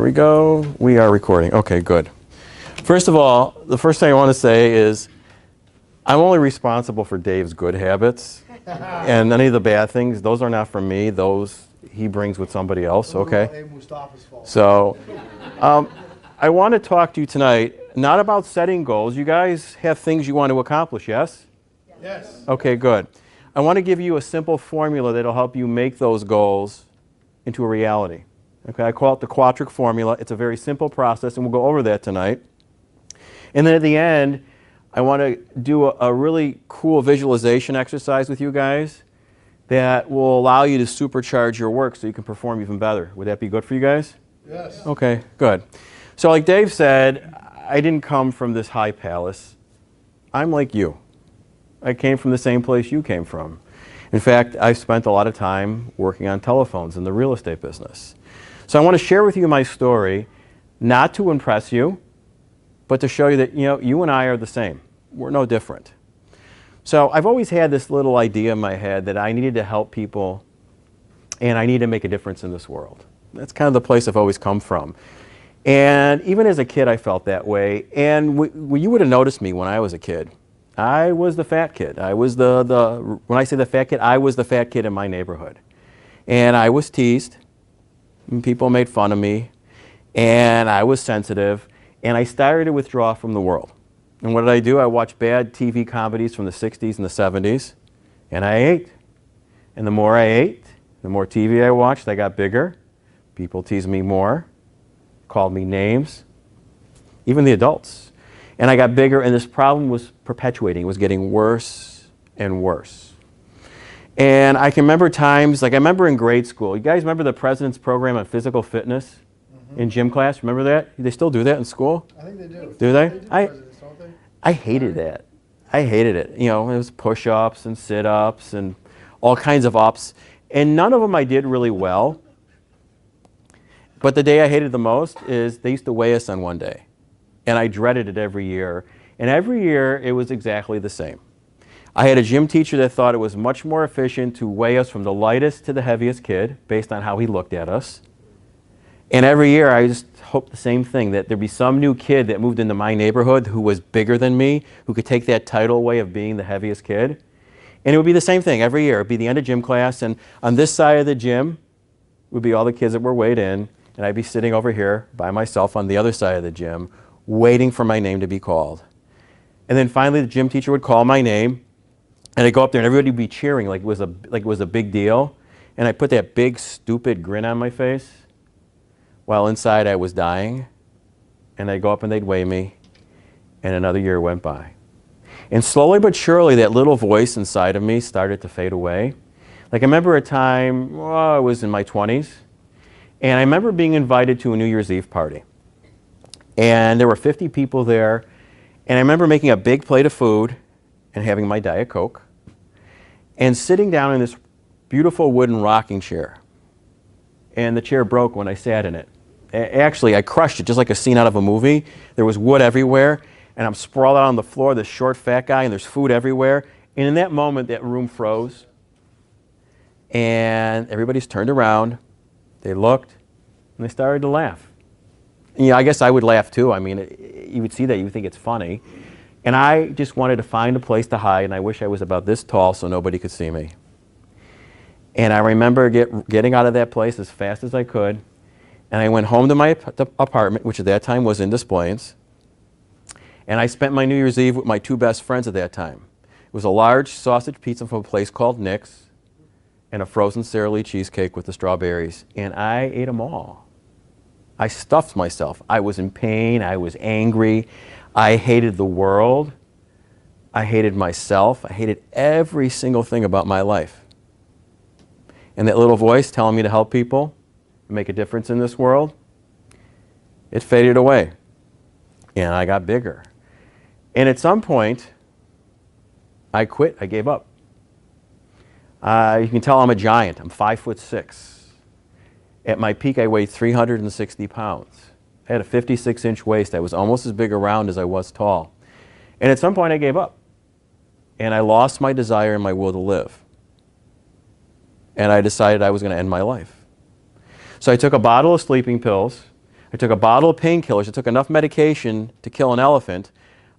we go. We are recording. Okay, good. First of all, the first thing I want to say is I'm only responsible for Dave's good habits. And any of the bad things, those are not from me. Those he brings with somebody else, okay? So I want to talk to you tonight, not about setting goals. You guys have things you want to accomplish, yes? Yes. Okay, good. I want to give you a simple formula that'll help you make those goals into a reality. Okay, I call it the quadric formula. It's a very simple process, and we'll go over that tonight. And then at the end, I want to do a really cool visualization exercise with you guys that will allow you to supercharge your work so you can perform even better. Would that be good for you guys? Yes. Okay, good. So like Dave said, I didn't come from this high palace. I'm like you. I came from the same place you came from. In fact, I've spent a lot of time working on telephones in the real estate business. So I want to share with you my story, not to impress you, but to show you that, you and I are the same. We're no different. So I've always had this little idea in my head that I needed to help people and I need to make a difference in this world. That's kind of the place I've always come from. And even as a kid, I felt that way. And you would have noticed me when I was a kid. I was the fat kid. I was when I say the fat kid, I was the fat kid in my neighborhood. And I was teased. And people made fun of me, and I was sensitive, and I started to withdraw from the world. And what did I do? I watched bad TV comedies from the 60s and the 70s, and I ate. And the more I ate, the more TV I watched, I got bigger. People teased me more, called me names, even the adults. And I got bigger, and this problem was perpetuating. It was getting worse and worse. And I can remember times, like I remember in grade school, you guys remember the President's Program on Physical Fitness in gym class? Remember that? They still do that in school? I think they do. Do they? They do presidents, don't they? I hated that. I hated it. It was push-ups and sit-ups and all kinds of ups. And none of them I did really well. But the day I hated the most is they used to weigh us on one day. And I dreaded it every year. And every year it was exactly the same. I had a gym teacher that thought it was much more efficient to weigh us from the lightest to the heaviest kid based on how he looked at us. And every year I just hoped the same thing, that there'd be some new kid that moved into my neighborhood who was bigger than me, who could take that title away of being the heaviest kid. And it would be the same thing every year. It would be the end of gym class, and on this side of the gym would be all the kids that were weighed in, and I'd be sitting over here by myself on the other side of the gym, waiting for my name to be called. And then finally the gym teacher would call my name, and I'd go up there and everybody would be cheering like it was a big deal. And I'd put that big, stupid grin on my face while inside I was dying. And I'd go up and they'd weigh me, and another year went by. And slowly but surely that little voice inside of me started to fade away. Like I remember a time, I was in my 20s, and I remember being invited to a New Year's Eve party. And there were 50 people there, and I remember making a big plate of food and having my Diet Coke, and sitting down in this beautiful wooden rocking chair. And the chair broke when I sat in it. Actually, I crushed it, just like a scene out of a movie. There was wood everywhere, and I'm sprawled out on the floor, this short, fat guy, and there's food everywhere. And in that moment, that room froze. And everybody's turned around, they looked, and they started to laugh. And, I guess I would laugh too. I mean, you would see that, you would think it's funny. And I just wanted to find a place to hide, and I wish I was about this tall so nobody could see me. And I remember getting out of that place as fast as I could, and I went home to my apartment, which at that time was in Des Plaines, and I spent my New Year's Eve with my two best friends at that time. It was a large sausage pizza from a place called Nick's, and a frozen Sara Lee cheesecake with the strawberries, and I ate them all. I stuffed myself. I was in pain. I was angry. I hated the world. I hated myself. I hated every single thing about my life. And that little voice telling me to help people, make a difference in this world, it faded away. And I got bigger. And at some point, I quit. I gave up. You can tell I'm a giant. I'm 5'6". At my peak, I weighed 360 pounds. I had a 56-inch waist. I was almost as big around as I was tall. And at some point, I gave up. And I lost my desire and my will to live. And I decided I was going to end my life. So I took a bottle of sleeping pills, I took a bottle of painkillers. I took enough medication to kill an elephant.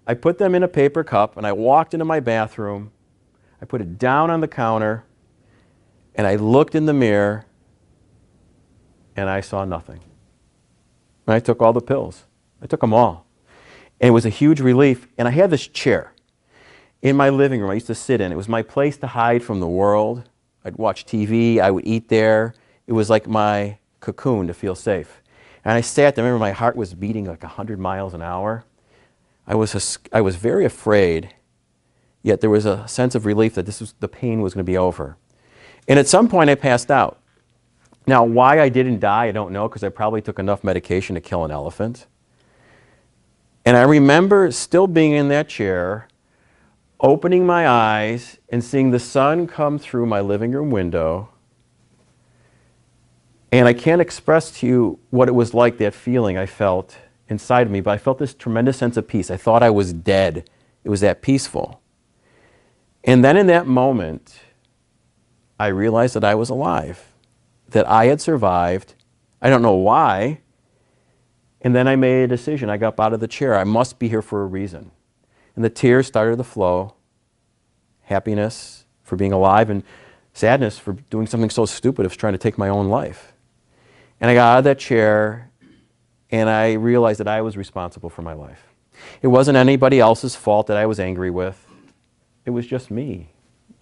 I put them in a paper cup, and I walked into my bathroom. I put it down on the counter, and I looked in the mirror, and I saw nothing. And I took all the pills. I took them all. And it was a huge relief. And I had this chair in my living room I used to sit in. It was my place to hide from the world. I'd watch TV. I would eat there. It was like my cocoon to feel safe. And I sat there. I remember my heart was beating like 100 miles an hour. I was very afraid, yet there was a sense of relief that the pain was going to be over. And at some point I passed out. Now, why I didn't die, I don't know, because I probably took enough medication to kill an elephant. And I remember still being in that chair, opening my eyes and seeing the sun come through my living room window. And I can't express to you what it was like, that feeling I felt inside of me, but I felt this tremendous sense of peace. I thought I was dead. It was that peaceful. And then in that moment, I realized that I was alive, that I had survived. I don't know why. And then I made a decision. I got up out of the chair. I must be here for a reason. And the tears started to flow. Happiness for being alive, and sadness for doing something so stupid as trying to take my own life. And I got out of that chair, and I realized that I was responsible for my life. It wasn't anybody else's fault that I was angry with. It was just me.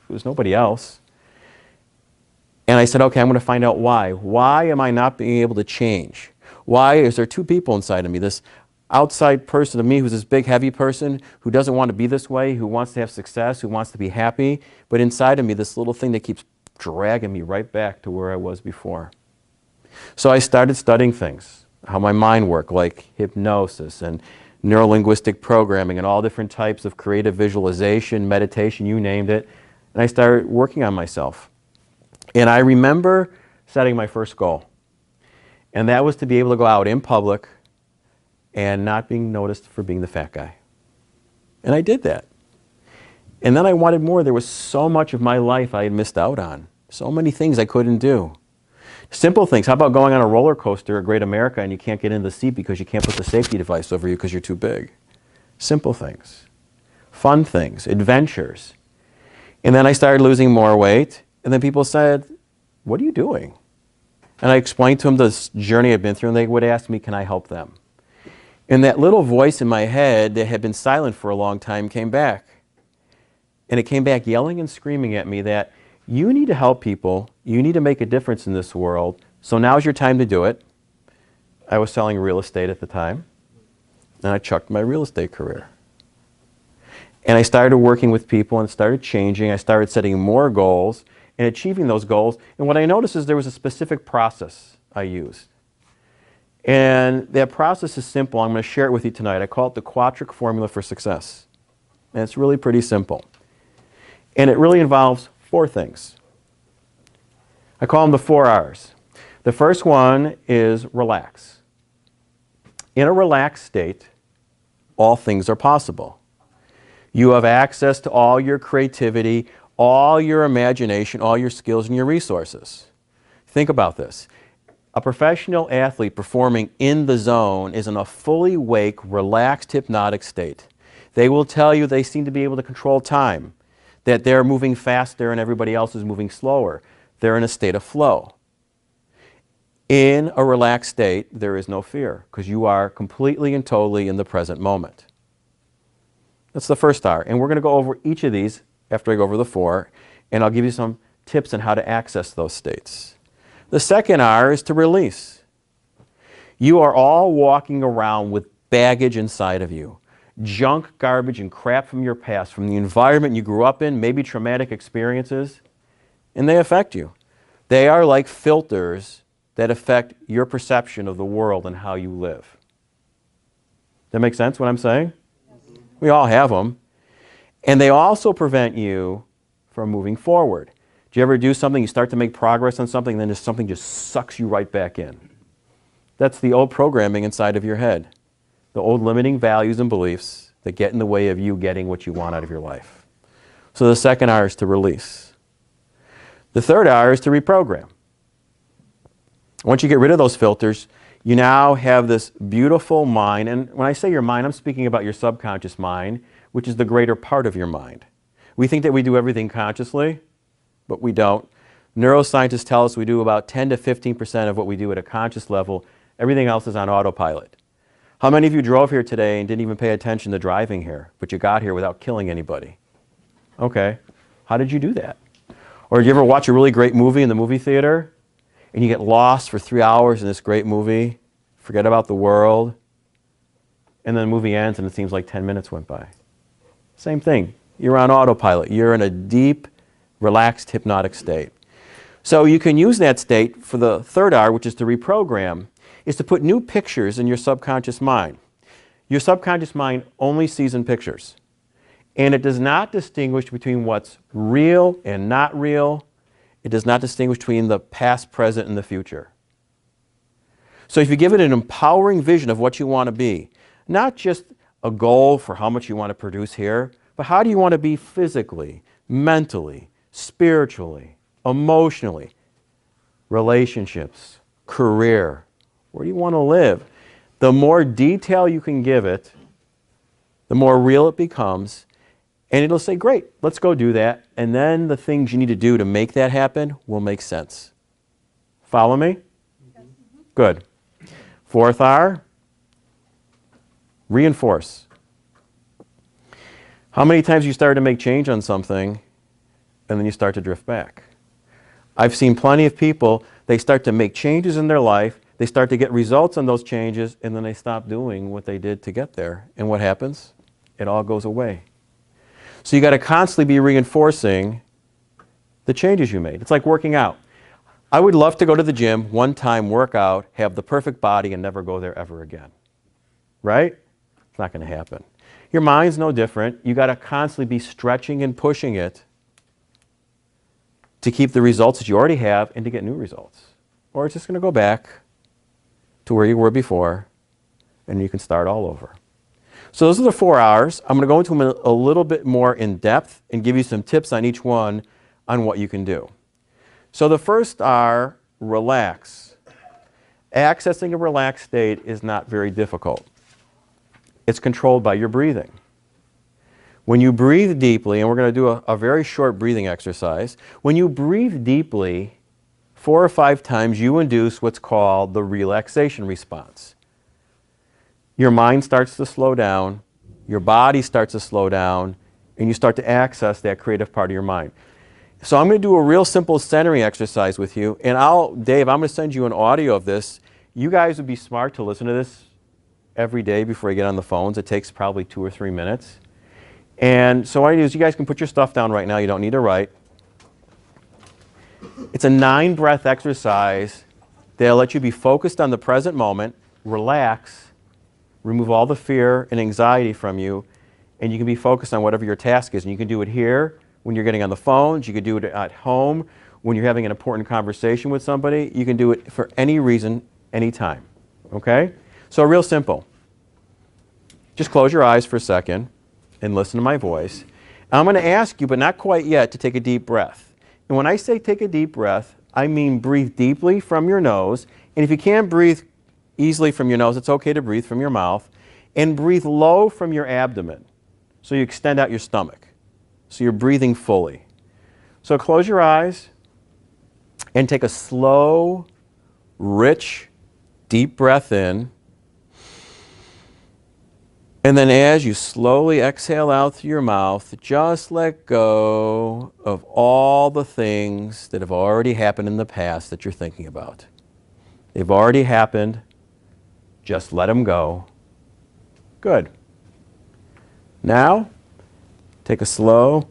It was nobody else. And I said, okay, I'm going to find out why. Why am I not being able to change? Why is there two people inside of me? This outside person of me who's this big, heavy person who doesn't want to be this way, who wants to have success, who wants to be happy, but inside of me, this little thing that keeps dragging me right back to where I was before. So I started studying things, how my mind worked, like hypnosis and neurolinguistic programming and all different types of creative visualization, meditation, you named it. And I started working on myself. And I remember setting my first goal. And that was to be able to go out in public and not being noticed for being the fat guy. And I did that. And then I wanted more. There was so much of my life I had missed out on. So many things I couldn't do. Simple things. How about going on a roller coaster at Great America and you can't get in the seat because you can't put the safety device over you because you're too big? Simple things. Fun things. Adventures. And then I started losing more weight. And then people said, what are you doing? And I explained to them this journey I'd been through, and they would ask me, can I help them? And that little voice in my head that had been silent for a long time came back. And it came back yelling and screaming at me that you need to help people, you need to make a difference in this world, so now's your time to do it. I was selling real estate at the time, and I chucked my real estate career. And I started working with people and started changing. I started setting more goals and achieving those goals. And what I noticed is there was a specific process I used. And that process is simple. I'm going to share it with you tonight. I call it the Quatric Formula for Success. And it's really pretty simple. And it really involves 4 things. I call them the 4 R's. The first one is relax. In a relaxed state, all things are possible. You have access to all your creativity, all your imagination, all your skills and your resources. Think about this. A professional athlete performing in the zone is in a fully awake, relaxed, hypnotic state. They will tell you they seem to be able to control time, that they're moving faster and everybody else is moving slower. They're in a state of flow. In a relaxed state, there is no fear because you are completely and totally in the present moment. That's the first R. And we're going to go over each of these after I go over the 4, and I'll give you some tips on how to access those states. The second R is to release. You are all walking around with baggage inside of you. Junk, garbage, and crap from your past, from the environment you grew up in, maybe traumatic experiences, and they affect you. They are like filters that affect your perception of the world and how you live. That make sense what I'm saying? We all have them. And they also prevent you from moving forward. Do you ever do something, you start to make progress on something, and then something just sucks you right back in? That's the old programming inside of your head. The old limiting values and beliefs that get in the way of you getting what you want out of your life. So the second R is to release. The third R is to reprogram. Once you get rid of those filters, You now have this beautiful mind. And when I say your mind, I'm speaking about your subconscious mind, which is the greater part of your mind. We think that we do everything consciously, but we don't. Neuroscientists tell us we do about 10 to 15% of what we do at a conscious level. Everything else is on autopilot. How many of you drove here today and didn't even pay attention to driving here, but you got here without killing anybody? Okay. How did you do that? Or did you ever watch a really great movie in the movie theater and you get lost for 3 hours in this great movie, forget about the world, and then the movie ends and it seems like 10 minutes went by? Same thing. You're on autopilot. You're in a deep, relaxed, hypnotic state. So you can use that state for the third R, which is to reprogram, is to put new pictures in your subconscious mind. Your subconscious mind only sees in pictures. And it does not distinguish between what's real and not real. It does not distinguish between the past, present, and the future. So if you give it an empowering vision of what you want to be, not just a goal for how much you want to produce here, but how do you want to be physically, mentally, spiritually, emotionally, relationships, career, where do you want to live? The more detail you can give it, the more real it becomes, and it'll say, great, let's go do that. And then the things you need to do to make that happen will make sense. Follow me? Good. Fourth R, reinforce. How many times you start to make change on something and then you start to drift back? I've seen plenty of people, they start to make changes in their life, they start to get results on those changes, and then they stop doing what they did to get there. And what happens? It all goes away. So you got to constantly be reinforcing the changes you made. It's like working out. I would love to go to the gym one time, work out, have the perfect body, and never go there ever again. Right? It's not going to happen. Your mind's no different. You got to constantly be stretching and pushing it to keep the results that you already have and to get new results. Or it's just going to go back to where you were before, and you can start all over. So those are the 4 R's. I'm going to go into them a little bit more in depth and give you some tips on each one on what you can do. So the first R, relax. Accessing a relaxed state is not very difficult. It's controlled by your breathing. When you breathe deeply, and we're going to do a very short breathing exercise, when you breathe deeply, 4 or 5 times, you induce what's called the relaxation response. Your mind starts to slow down, your body starts to slow down, and you start to access that creative part of your mind. So I'm going to do a real simple centering exercise with you, and Dave, I'm going to send you an audio of this. You guys would be smart to listen to this every day before you get on the phones. It takes probably 2 or 3 minutes. And so what I do is you guys can put your stuff down right now. You don't need to write. It's a 9-breath exercise that'll let you be focused on the present moment, relax, remove all the fear and anxiety from you, and you can be focused on whatever your task is. And you can do it here when you're getting on the phones. You can do it at home when you're having an important conversation with somebody. You can do it for any reason, anytime. Okay? So real simple. Just close your eyes for a second and listen to my voice. And I'm going to ask you, but not quite yet, to take a deep breath. And when I say take a deep breath, I mean breathe deeply from your nose. And if you can't breathe easily from your nose, it's okay to breathe from your mouth. And breathe low from your abdomen. So you extend out your stomach. So you're breathing fully. So close your eyes and take a slow, rich, deep breath in. And then as you slowly exhale out through your mouth, just let go of all the things that have already happened in the past that you're thinking about. They've already happened. Just let them go. Good. Now, take a slow,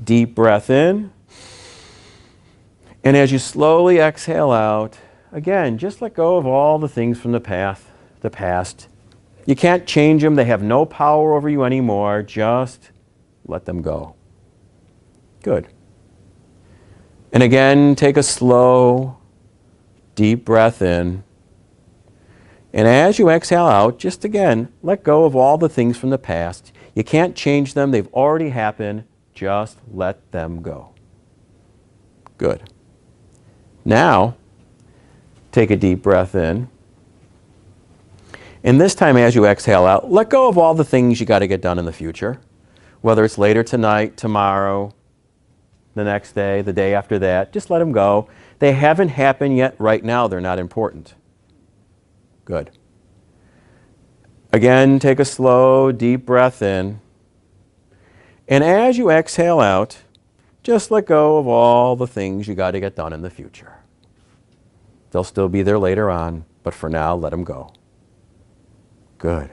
deep breath in. And as you slowly exhale out, again, just let go of all the things from the past. You can't change them. They have no power over you anymore. Just let them go. Good. And again, take a slow, deep breath in. And as you exhale out, just again, let go of all the things from the past. You can't change them. They've already happened. Just let them go. Good. Now, take a deep breath in. And this time as you exhale out, let go of all the things you got to get done in the future, whether it's later tonight, tomorrow, the next day, the day after that. Just let them go. They haven't happened yet right now. They're not important. Good. Again, take a slow, deep breath in. And as you exhale out, just let go of all the things you got to get done in the future. They'll still be there later on, but for now, let them go. Good.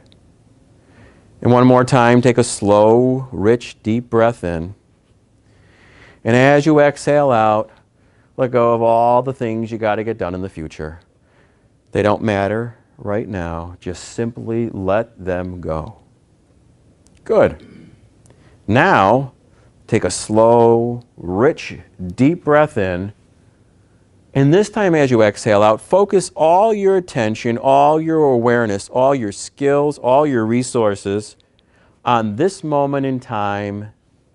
And one more time, take a slow, rich, deep breath in. And as you exhale out, let go of all the things you got to get done in the future. They don't matter right now. Just simply let them go. Good. Now, take a slow, rich, deep breath in. And this time as you exhale out, focus all your attention, all your awareness, all your skills, all your resources on this moment in time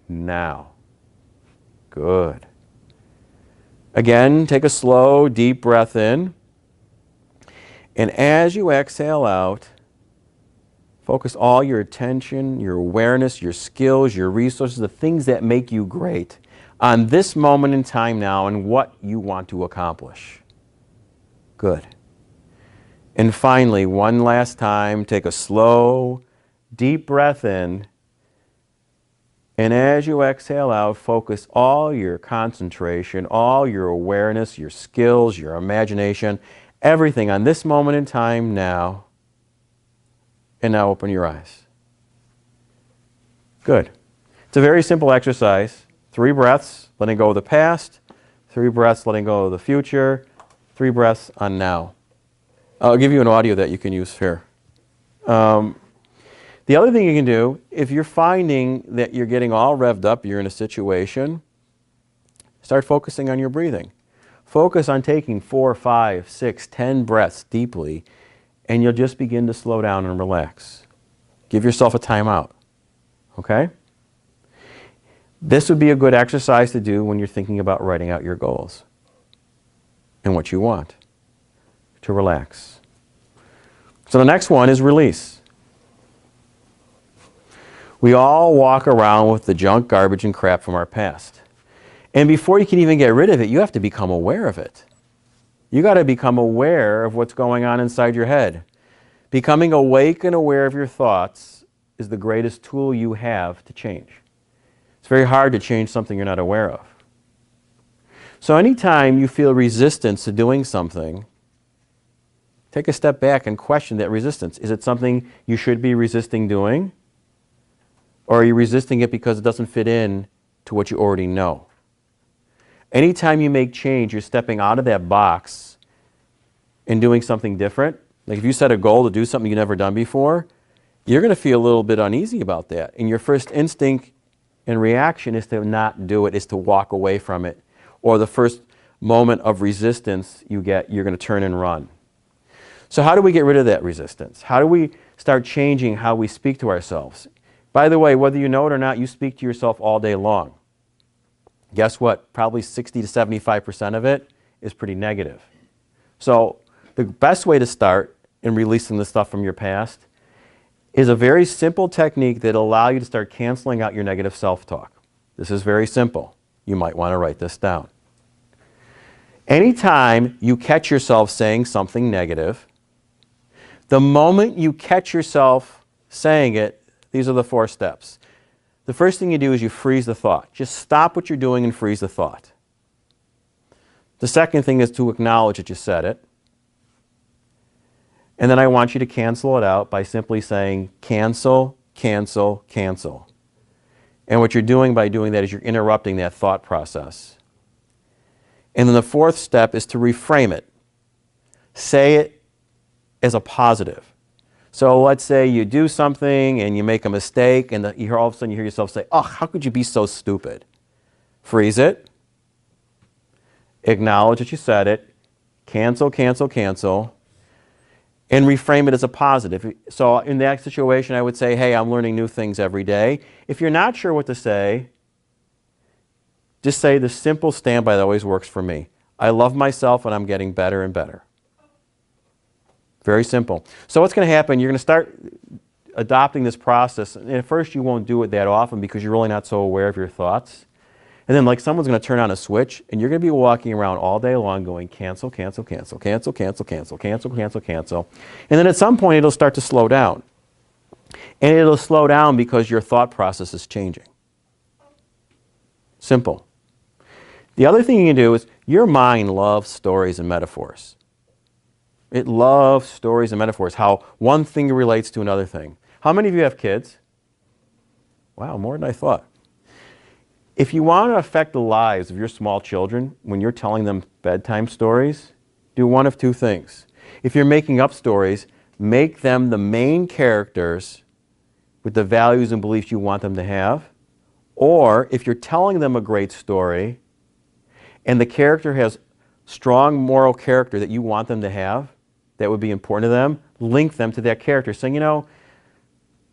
now. Good. Again, take a slow, deep breath in. And as you exhale out, focus all your attention, your awareness, your skills, your resources, the things that make you great on this moment in time now and what you want to accomplish. Good. And finally, one last time, take a slow, deep breath in. And as you exhale out, focus all your concentration, all your awareness, your skills, your imagination, everything on this moment in time now. And now open your eyes. Good. It's a very simple exercise. 3 breaths, letting go of the past. 3 breaths, letting go of the future. 3 breaths on now. I'll give you an audio that you can use here. The other thing you can do, if you're finding that you're getting all revved up, you're in a situation, start focusing on your breathing. Focus on taking 4, 5, 6, 10 breaths deeply, and you'll just begin to slow down and relax. Give yourself a timeout. Okay? This would be a good exercise to do when you're thinking about writing out your goals and what you want to relax. So the next one is release. We all walk around with the junk, garbage, and crap from our past. And before you can even get rid of it, you have to become aware of it. You got to become aware of what's going on inside your head. Becoming awake and aware of your thoughts is the greatest tool you have to change. It's very hard to change something you're not aware of. So anytime you feel resistance to doing something, take a step back and question that resistance. Is it something you should be resisting doing? Or are you resisting it because it doesn't fit in to what you already know? Anytime you make change, you're stepping out of that box and doing something different. Like if you set a goal to do something you've never done before, you're going to feel a little bit uneasy about that. And your first instinct and reaction is to not do it, is to walk away from it. Or the first moment of resistance you get, you're going to turn and run. So how do we get rid of that resistance? How do we start changing how we speak to ourselves? By the way, whether you know it or not, you speak to yourself all day long. Guess what? Probably 60 to 75% of it is pretty negative. So the best way to start in releasing the stuff from your past is a very simple technique that will allow you to start canceling out your negative self-talk. This is very simple. You might want to write this down. Anytime you catch yourself saying something negative, the moment you catch yourself saying it, these are the 4 steps. The first thing you do is you freeze the thought. Just stop what you're doing and freeze the thought. The second thing is to acknowledge that you said it. And then I want you to cancel it out by simply saying cancel, cancel, cancel. And what you're doing by doing that is you're interrupting that thought process. And then the 4th step is to reframe it. Say it as a positive. So let's say you do something and you make a mistake and all of a sudden you hear yourself say, oh, how could you be so stupid? Freeze it. Acknowledge that you said it. Cancel, cancel, cancel. And reframe it as a positive. So in that situation, I would say, hey, I'm learning new things every day. If you're not sure what to say, just say the simple standby that always works for me. I love myself and I'm getting better and better. Very simple. So what's going to happen, you're going to start adopting this process. And at first you won't do it that often because you're really not so aware of your thoughts. And then like someone's going to turn on a switch and you're going to be walking around all day long going cancel, cancel, cancel, cancel, cancel, cancel, cancel, cancel, cancel. And then at some point it'll start to slow down. And it'll slow down because your thought process is changing. Simple. The other thing you can do is your mind loves stories and metaphors. It loves stories and metaphors, how one thing relates to another thing. How many of you have kids? Wow, more than I thought. If you want to affect the lives of your small children when you're telling them bedtime stories, do one of two things. If you're making up stories, make them the main characters with the values and beliefs you want them to have. Or if you're telling them a great story and the character has strong moral character that you want them to have, that would be important to them, link them to that character, saying, you know,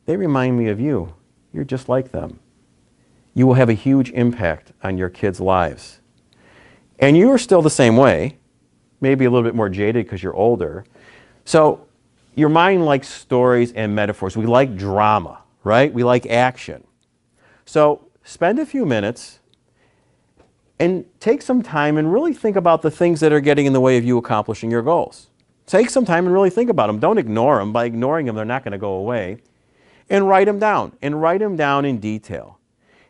they remind me of you. You're just like them. You will have a huge impact on your kids' lives. And you are still the same way, maybe a little bit more jaded because you're older. So your mind likes stories and metaphors. We like drama, right? We like action. So spend a few minutes and take some time and really think about the things that are getting in the way of you accomplishing your goals. Take some time and really think about them. Don't ignore them. By ignoring them, they're not going to go away. And write them down. And write them down in detail.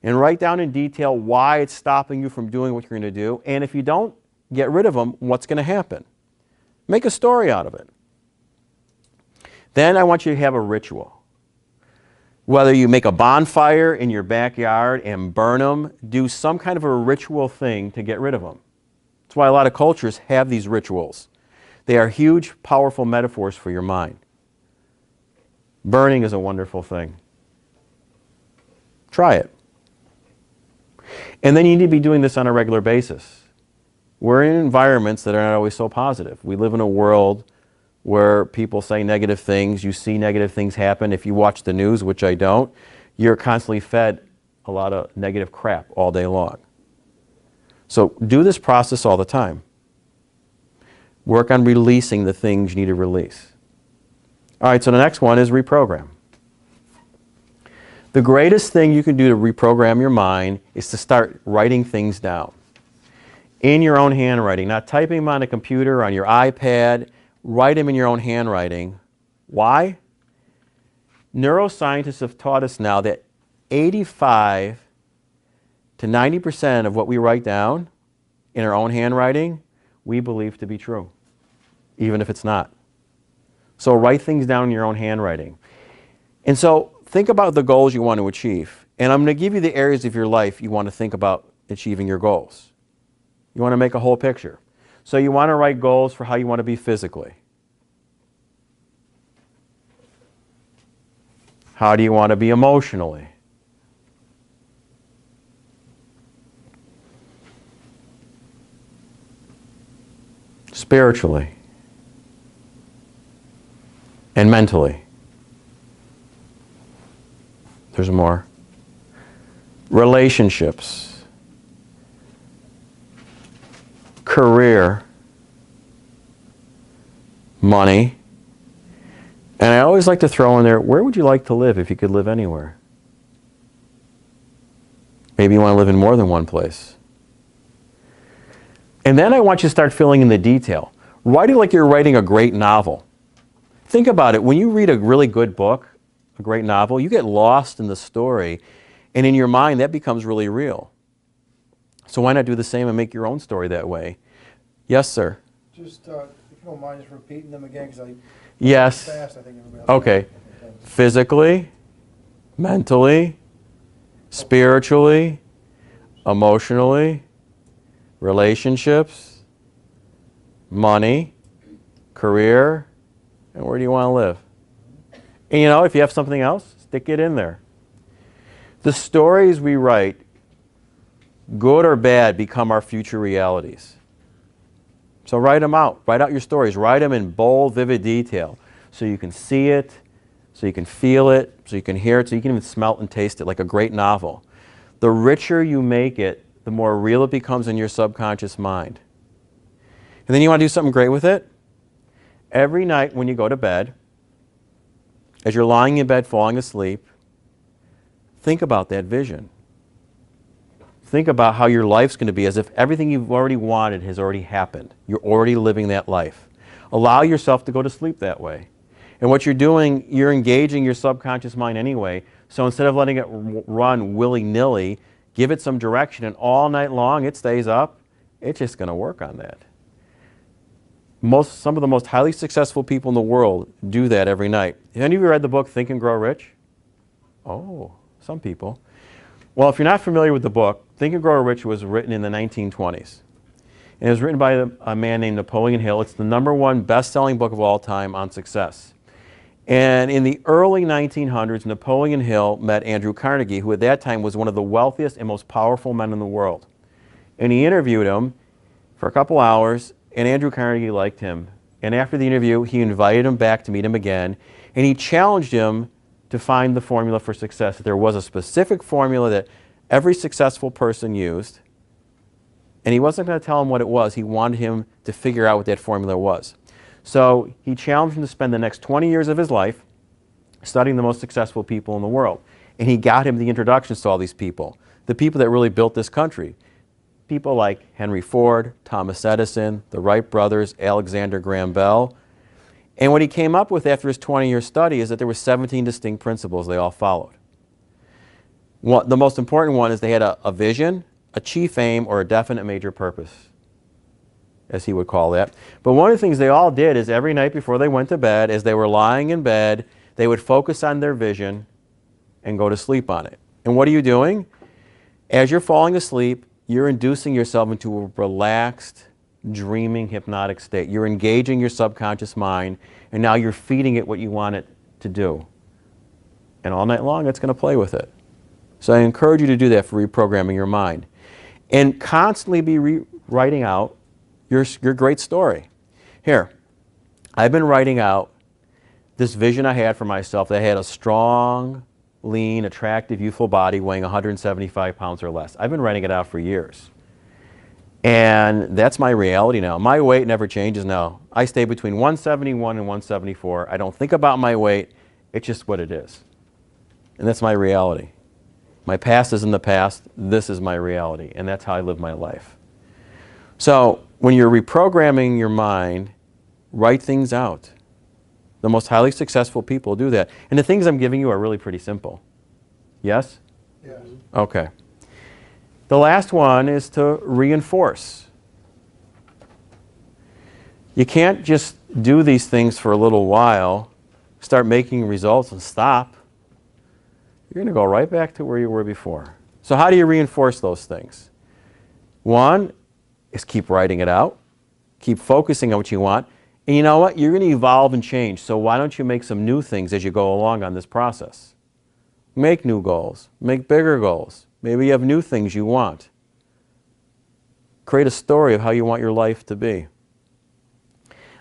And write down in detail why it's stopping you from doing what you're going to do. And if you don't get rid of them, what's going to happen? Make a story out of it. Then I want you to have a ritual. Whether you make a bonfire in your backyard and burn them, do some kind of a ritual thing to get rid of them. That's why a lot of cultures have these rituals. They are huge, powerful metaphors for your mind. Burning is a wonderful thing. Try it. And then you need to be doing this on a regular basis. We're in environments that are not always so positive. We live in a world where people say negative things. You see negative things happen. If you watch the news, which I don't, you're constantly fed a lot of negative crap all day long. So do this process all the time. Work on releasing the things you need to release. All right, so the next one is reprogram. The greatest thing you can do to reprogram your mind is to start writing things down in your own handwriting, not typing them on a computer or on your iPad. Write them in your own handwriting. Why? Neuroscientists have taught us now that 85 to 90% of what we write down in our own handwriting, we believe to be true, even if it's not. So write things down in your own handwriting. And so think about the goals you want to achieve. And I'm going to give you the areas of your life you want to think about achieving your goals. You want to make a whole picture. So you want to write goals for how you want to be physically. How do you want to be emotionally? Spiritually. And mentally. There's more. Relationships. Career. Money. And I always like to throw in there, where would you like to live if you could live anywhere? Maybe you want to live in more than one place. And then I want you to start filling in the detail. Write it like you're writing a great novel. Think about it. When you read a really good book, a great novel, you get lost in the story. And in your mind, that becomes really real. So why not do the same and make your own story that way? Yes, sir? Just, if you don't mind just repeating them again, because I... Yes. Fast, I think everybody else Okay. knows. Physically, mentally, spiritually, emotionally, relationships, money, career, and where do you want to live? And you know, if you have something else, stick it in there. The stories we write, good or bad, become our future realities. So write them out. Write out your stories. Write them in bold, vivid detail so you can see it, so you can feel it, so you can hear it, so you can even smell it and taste it like a great novel. The richer you make it, the more real it becomes in your subconscious mind. And then you want to do something great with it? every night when you go to bed, as you're lying in bed falling asleep, think about that vision. Think about how your life's going to be as if everything you've already wanted has already happened. You're already living that life. Allow yourself to go to sleep that way. And what you're doing, you're engaging your subconscious mind anyway. So instead of letting it run willy-nilly, give it some direction, and all night long it stays up. It's just going to work on that. Some of the most highly successful people in the world do that every night. Have any of you read the book Think and Grow Rich? Oh, some people. Well, if you're not familiar with the book, Think and Grow Rich was written in the 1920s. And it was written by a man named Napoleon Hill. It's the #1 best-selling book of all time on success. And in the early 1900s, Napoleon Hill met Andrew Carnegie, who at that time was one of the wealthiest and most powerful men in the world. And he interviewed him for a couple hours, and Andrew Carnegie liked him. And after the interview, he invited him back to meet him again, and he challenged him to find the formula for success. That there was a specific formula that every successful person used, and he wasn't going to tell him what it was. He wanted him to figure out what that formula was. So he challenged him to spend the next 20 years of his life studying the most successful people in the world. And he got him the introductions to all these people, the people that really built this country. People like Henry Ford, Thomas Edison, the Wright brothers, Alexander Graham Bell. And what he came up with after his 20-year study is that there were 17 distinct principles they all followed. The most important one is they had a vision, a chief aim, or a definite major purpose, as he would call that. But one of the things they all did is every night before they went to bed, as they were lying in bed, they would focus on their vision and go to sleep on it. And what are you doing? As you're falling asleep, you're inducing yourself into a relaxed, dreaming, hypnotic state. You're engaging your subconscious mind, and now you're feeding it what you want it to do. And all night long, it's going to play with it. So I encourage you to do that for reprogramming your mind. And constantly be writing out your great story. Here, I've been writing out this vision I had for myself that I had a strong, lean, attractive, youthful body weighing 175 pounds or less. I've been writing it out for years. And that's my reality now. My weight never changes now. I stay between 171 and 174. I don't think about my weight. It's just what it is. And that's my reality. My past is in the past. This is my reality. And that's how I live my life. So when you're reprogramming your mind, write things out. The most highly successful people do that. And the things I'm giving you are really pretty simple. Yes? Yes. Okay. The last one is to reinforce. You can't just do these things for a little while, start making results and stop. You're going to go right back to where you were before. So how do you reinforce those things? One is keep writing it out, keep focusing on what you want, and you know what? You're going to evolve and change, so why don't you make some new things as you go along on this process? Make new goals, make bigger goals. Maybe you have new things you want. Create a story of how you want your life to be.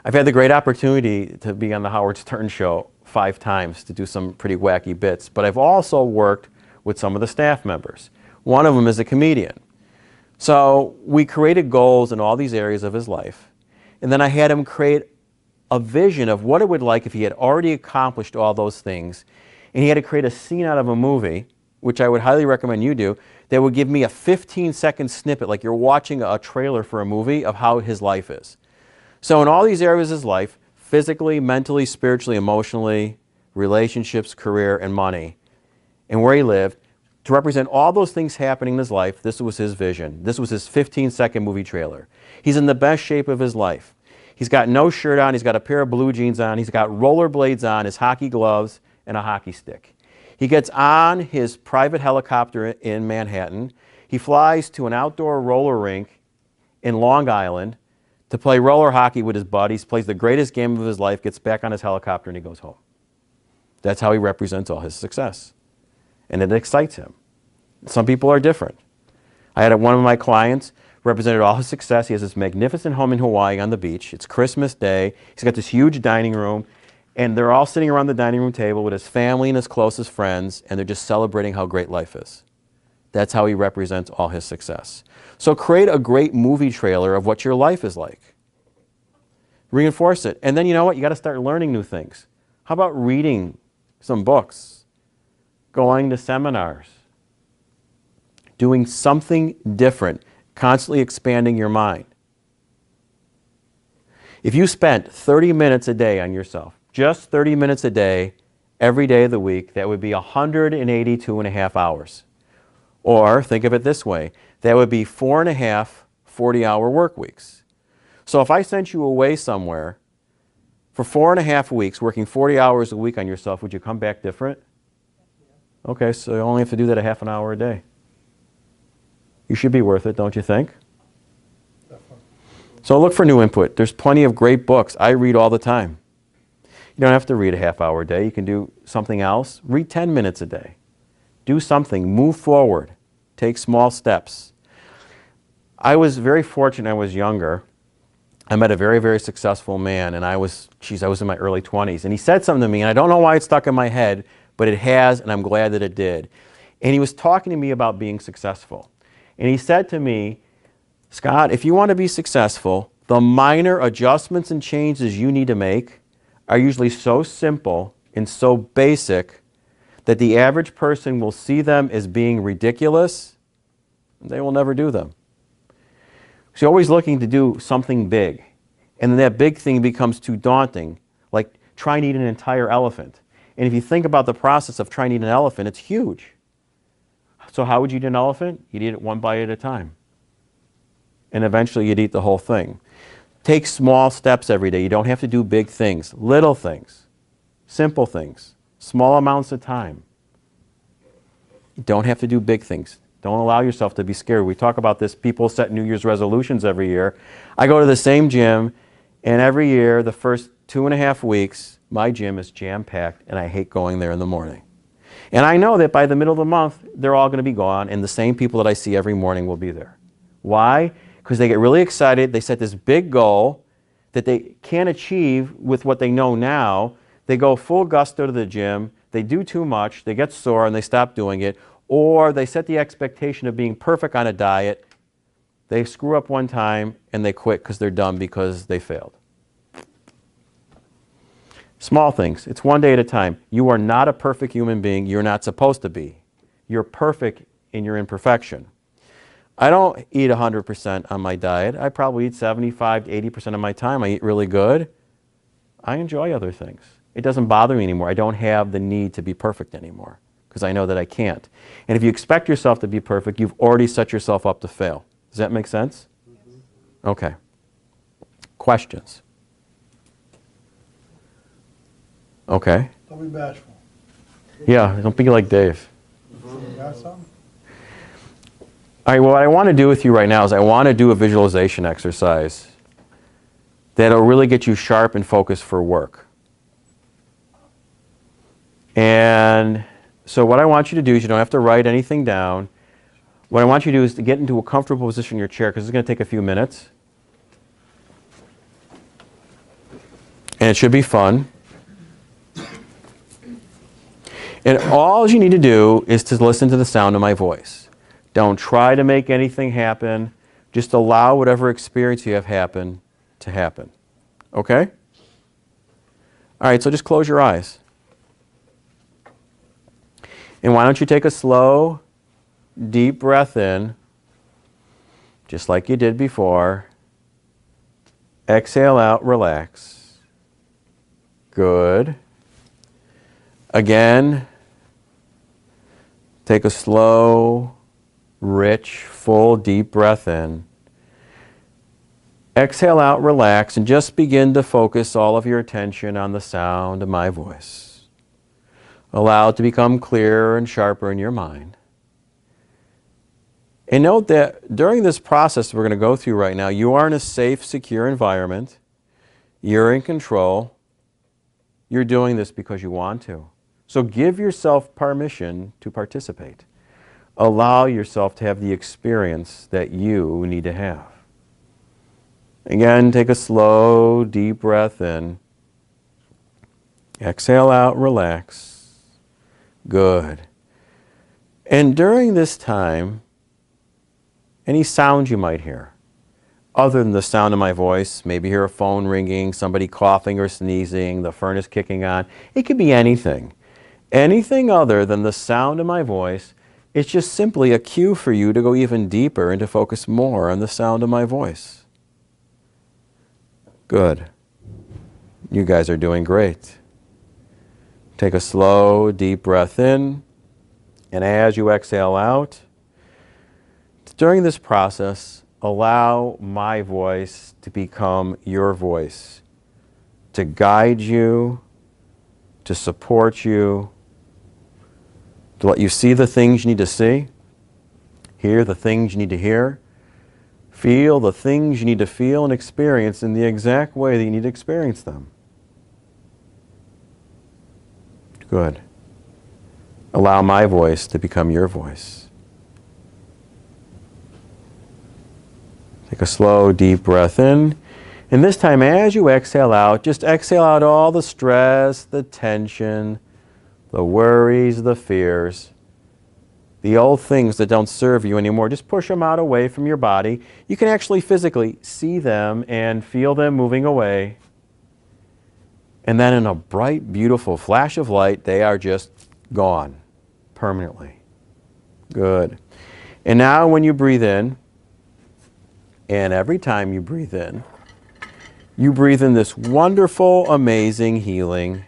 I've had the great opportunity to be on the Howard Stern Show 5 times to do some pretty wacky bits, but I've also worked with some of the staff members. One of them is a comedian. So we created goals in all these areas of his life, and then I had him create a vision of what it would like if he had already accomplished all those things, and he had to create a scene out of a movie, which I would highly recommend you do, that would give me a 15-second snippet, like you're watching a trailer for a movie of how his life is. So in all these areas of his life, physically, mentally, spiritually, emotionally, relationships, career, and money, and where he lived, to represent all those things happening in his life, this was his vision. This was his 15-second movie trailer. He's in the best shape of his life. He's got no shirt on, he's got a pair of blue jeans on, he's got rollerblades on, his hockey gloves, and a hockey stick. He gets on his private helicopter in Manhattan. He flies to an outdoor roller rink in Long Island to play roller hockey with his buddies, plays the greatest game of his life, gets back on his helicopter, and he goes home. That's how he represents all his success. And it excites him. Some people are different. I had one of my clients represented all his success. He has this magnificent home in Hawaii on the beach. It's Christmas Day. He's got this huge dining room. And they're all sitting around the dining room table with his family and his closest friends, and they're just celebrating how great life is. That's how he represents all his success. So create a great movie trailer of what your life is like. Reinforce it. And then you know what? You got to start learning new things. How about reading some books, going to seminars, doing something different, constantly expanding your mind. If you spent 30 minutes a day on yourself, just 30 minutes a day, every day of the week, that would be 182.5 hours. Or think of it this way, that would be 4.5 40-hour work weeks. So if I sent you away somewhere for 4.5 weeks, working 40 hours a week on yourself, would you come back different? Okay, so you only have to do that a half an hour a day. You should be worth it, don't you think? So look for new input. There's plenty of great books. I read all the time. You don't have to read a half hour a day. You can do something else. Read 10 minutes a day. Do something. Move forward. Take small steps. I was very fortunate when I was younger. I met a very, very successful man, and I was in my early 20s. And he said something to me, and I don't know why it stuck in my head, but it has, and I'm glad that it did. And he was talking to me about being successful. And he said to me, Scott, if you want to be successful, the minor adjustments and changes you need to make are usually so simple and so basic that the average person will see them as being ridiculous, and they will never do them. So you're always looking to do something big, and then that big thing becomes too daunting, like trying to eat an entire elephant. And if you think about the process of trying to eat an elephant, it's huge. So how would you eat an elephant? You'd eat it one bite at a time. And eventually you'd eat the whole thing. Take small steps every day. You don't have to do big things. Little things. Simple things. Small amounts of time. You don't have to do big things. Don't allow yourself to be scared. We talk about this. People set New Year's resolutions every year. I go to the same gym, and every year, the first 2.5 weeks, my gym is jam-packed, and I hate going there in the morning. And I know that by the middle of the month, they're all going to be gone, and the same people that I see every morning will be there. Why? Because they get really excited. They set this big goal that they can't achieve with what they know now. They go full gusto to the gym. They do too much. They get sore, and they stop doing it. Or they set the expectation of being perfect on a diet. They screw up one time, and they quit because they're done because they failed. Small things. It's one day at a time. You are not a perfect human being. You're not supposed to be. You're perfect in your imperfection. I don't eat 100% on my diet. I probably eat 75 to 80% of my time. I eat really good. I enjoy other things. It doesn't bother me anymore. I don't have the need to be perfect anymore because I know that I can't. And if you expect yourself to be perfect, you've already set yourself up to fail. Does that make sense? Okay. Questions? Okay. Don't be bashful. Yeah, don't be like Dave. You got something? All right, well, what I want to do with you right now is I want to do a visualization exercise that'll really get you sharp and focused for work. And so what I want you to do is you don't have to write anything down. What I want you to do is to get into a comfortable position in your chair because it's going to take a few minutes. And it should be fun. And all you need to do is to listen to the sound of my voice. Don't try to make anything happen. Just allow whatever experience you have happen to happen. Okay? All right, so just close your eyes. And why don't you take a slow, deep breath in, just like you did before. Exhale out, relax. Good. Again, take a slow, rich, full, deep breath in. Exhale out, relax, and just begin to focus all of your attention on the sound of my voice. Allow it to become clearer and sharper in your mind. And note that during this process we're going to go through right now, you are in a safe, secure environment. You're in control. You're doing this because you want to. So give yourself permission to participate. Allow yourself to have the experience that you need to have. Again, take a slow, deep breath in. Exhale out, relax. Good. And during this time, any sounds you might hear, other than the sound of my voice. Maybe hear a phone ringing, somebody coughing or sneezing, the furnace kicking on. It could be anything. Anything other than the sound of my voice. It's just simply a cue for you to go even deeper and to focus more on the sound of my voice. Good. You guys are doing great. Take a slow, deep breath in, and as you exhale out, during this process, allow my voice to become your voice, to guide you, to support you, to let you see the things you need to see, hear the things you need to hear, feel the things you need to feel and experience in the exact way that you need to experience them. Good. Allow my voice to become your voice. Take a slow, deep breath in. And this time, as you exhale out, just exhale out all the stress, the tension, the worries, the fears, the old things that don't serve you anymore. Just push them out away from your body. You can actually physically see them and feel them moving away. And then in a bright, beautiful flash of light, they are just gone permanently. Good. And now when you breathe in, and every time you breathe in this wonderful, amazing, healing,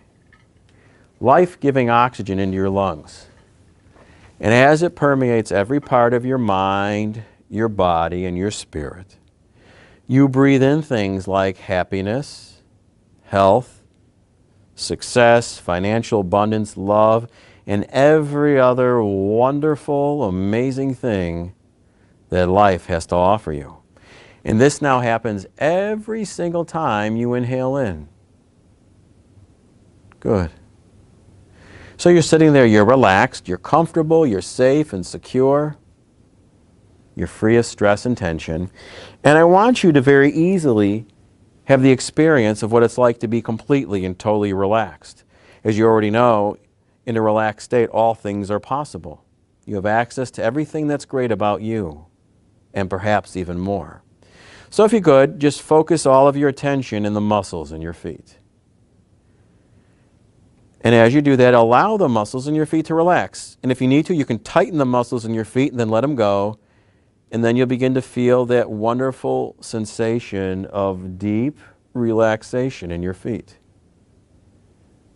life-giving oxygen into your lungs. And as it permeates every part of your mind, your body, and your spirit, you breathe in things like happiness, health, success, financial abundance, love, and every other wonderful, amazing thing that life has to offer you. And this now happens every single time you inhale in. Good. So you're sitting there, you're relaxed, you're comfortable, you're safe and secure. You're free of stress and tension. And I want you to very easily have the experience of what it's like to be completely and totally relaxed. As you already know, in a relaxed state, all things are possible. You have access to everything that's great about you, and perhaps even more. So if you could, just focus all of your attention in the muscles in your feet. And as you do that, allow the muscles in your feet to relax. And if you need to, you can tighten the muscles in your feet and then let them go. And then you'll begin to feel that wonderful sensation of deep relaxation in your feet.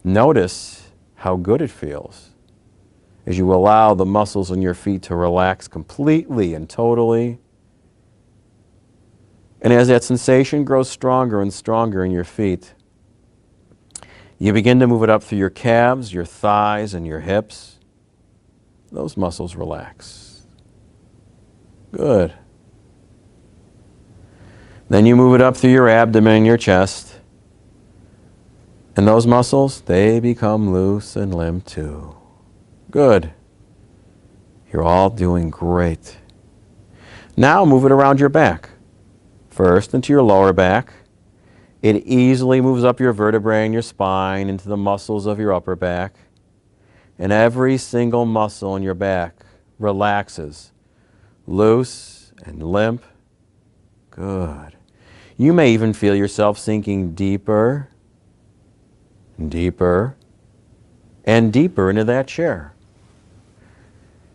Notice how good it feels as you allow the muscles in your feet to relax completely and totally. And as that sensation grows stronger and stronger in your feet, you begin to move it up through your calves, your thighs, and your hips. Those muscles relax. Good. Then you move it up through your abdomen and your chest. And those muscles, they become loose and limp too. Good. You're all doing great. Now move it around your back. First into your lower back. It easily moves up your vertebrae and your spine into the muscles of your upper back. And every single muscle in your back relaxes, loose and limp. Good. You may even feel yourself sinking deeper and deeper and deeper into that chair.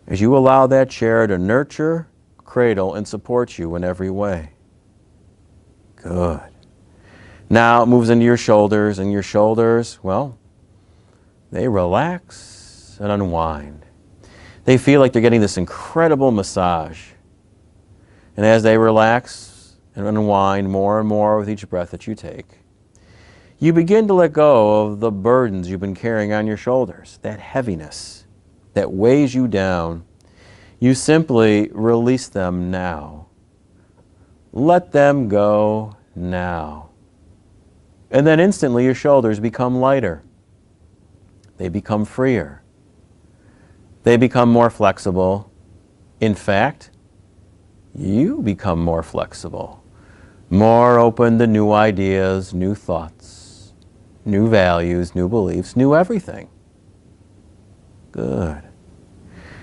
As you allow that chair to nurture, cradle, and support you in every way. Good. Now it moves into your shoulders, and your shoulders, well, they relax and unwind. They feel like they're getting this incredible massage. And as they relax and unwind more and more with each breath that you take, you begin to let go of the burdens you've been carrying on your shoulders, that heaviness that weighs you down. You simply release them now. Let them go now. And then instantly your shoulders become lighter. They become freer. They become more flexible. In fact, you become more flexible, more open to new ideas, new thoughts, new values, new beliefs, new everything. Good.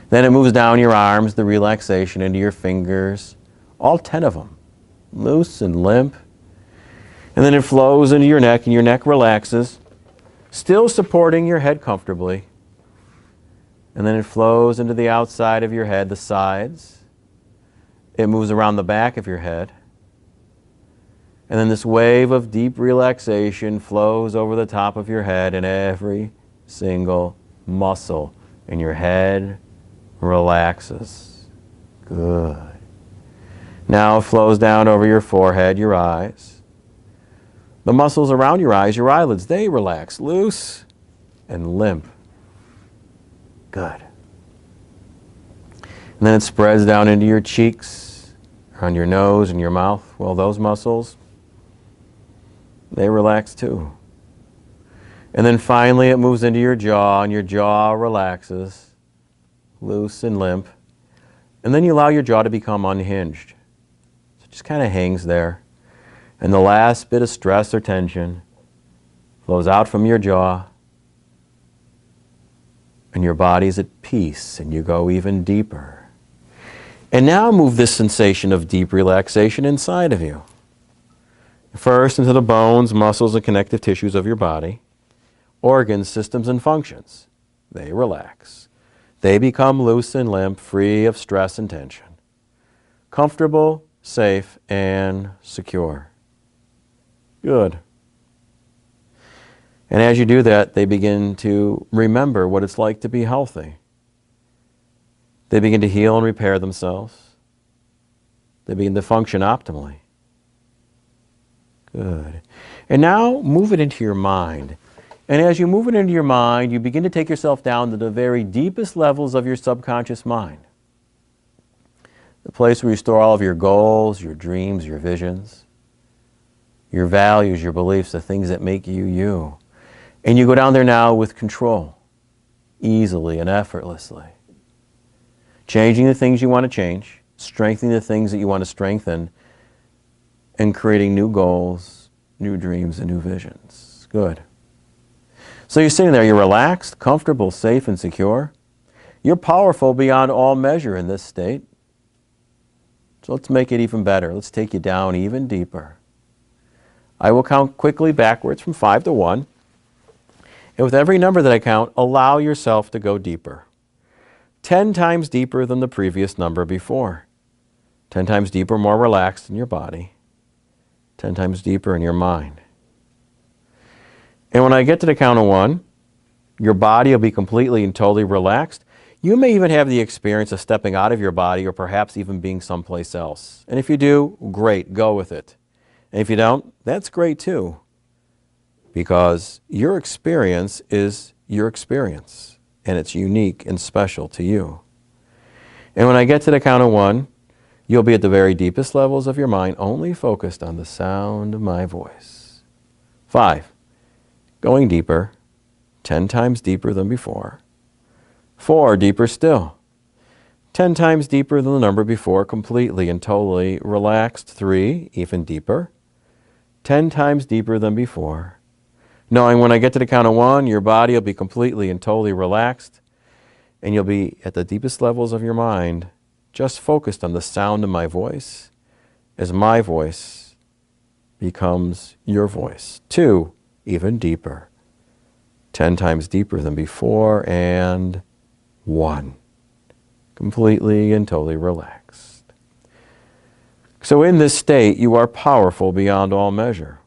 Then it moves down your arms, the relaxation into your fingers, all 10 of them. loose and limp. And then it flows into your neck, and your neck relaxes, still supporting your head comfortably. And then it flows into the outside of your head, the sides. It moves around the back of your head. And then this wave of deep relaxation flows over the top of your head, and every single muscle in your head relaxes. Good. Now it flows down over your forehead, your eyes. The muscles around your eyes, your eyelids, they relax, loose and limp. Good. And then it spreads down into your cheeks, around your nose and your mouth. Well, those muscles, they relax too. And then finally it moves into your jaw, and your jaw relaxes, loose and limp. And then you allow your jaw to become unhinged. So it just kind of hangs there. And the last bit of stress or tension flows out from your jaw, and your body's at peace, and you go even deeper. And now move this sensation of deep relaxation inside of you. First into the bones, muscles, and connective tissues of your body. Organs, systems, and functions. They relax. They become loose and limp, free of stress and tension. Comfortable, safe, and secure. Good. And as you do that, they begin to remember what it's like to be healthy. They begin to heal and repair themselves. They begin to function optimally. Good. And now move it into your mind. And as you move it into your mind, you begin to take yourself down to the very deepest levels of your subconscious mind. The place where you store all of your goals, your dreams, your visions, your values, your beliefs, the things that make you you. And you go down there now with control, easily and effortlessly. Changing the things you want to change, strengthening the things that you want to strengthen, and creating new goals, new dreams, and new visions. Good. So you're sitting there, you're relaxed, comfortable, safe, and secure. You're powerful beyond all measure in this state. So let's make it even better. Let's take you down even deeper. I will count quickly backwards from 5 to 1. And with every number that I count, allow yourself to go deeper. 10 times deeper than the previous number before. 10 times deeper, more relaxed in your body. 10 times deeper in your mind. And when I get to the count of 1, your body will be completely and totally relaxed. You may even have the experience of stepping out of your body, or perhaps even being someplace else. And if you do, great, go with it. And if you don't, that's great too. Because your experience is your experience, and it's unique and special to you. And when I get to the count of 1, you'll be at the very deepest levels of your mind, only focused on the sound of my voice. 5, going deeper, 10 times deeper than before. 4, deeper still. 10 times deeper than the number before, completely and totally relaxed. 3, even deeper. 10 times deeper than before. Knowing when I get to the count of 1, your body will be completely and totally relaxed, and you'll be at the deepest levels of your mind, just focused on the sound of my voice, as my voice becomes your voice. 2, even deeper. 10 times deeper than before, and 1. Completely and totally relaxed. So in this state, you are powerful beyond all measure.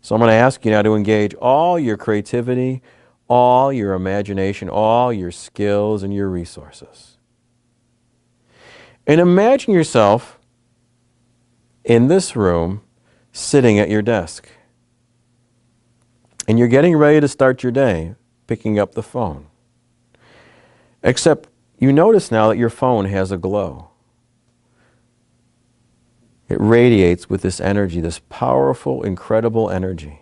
So I'm going to ask you now to engage all your creativity, all your imagination, all your skills and your resources. And imagine yourself in this room, sitting at your desk. And you're getting ready to start your day, picking up the phone. Except you notice now that your phone has a glow. It radiates with this energy, this powerful, incredible energy.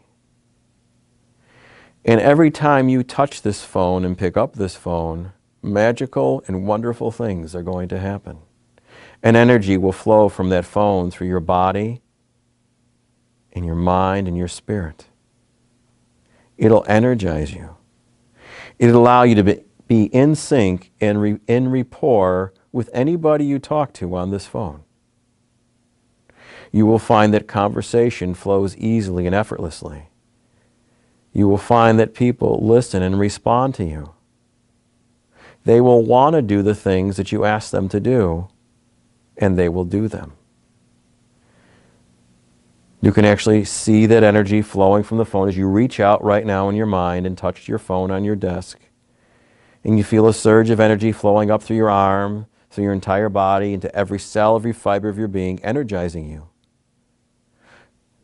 And every time you touch this phone and pick up this phone, magical and wonderful things are going to happen. And energy will flow from that phone through your body, and your mind, and your spirit. It'll energize you. It'll allow you to be in sync and in rapport with anybody you talk to on this phone. You will find that conversation flows easily and effortlessly. You will find that people listen and respond to you. They will want to do the things that you ask them to do, and they will do them. You can actually see that energy flowing from the phone as you reach out right now in your mind and touch your phone on your desk. And you feel a surge of energy flowing up through your arm, through your entire body, into every cell, every fiber of your being, energizing you,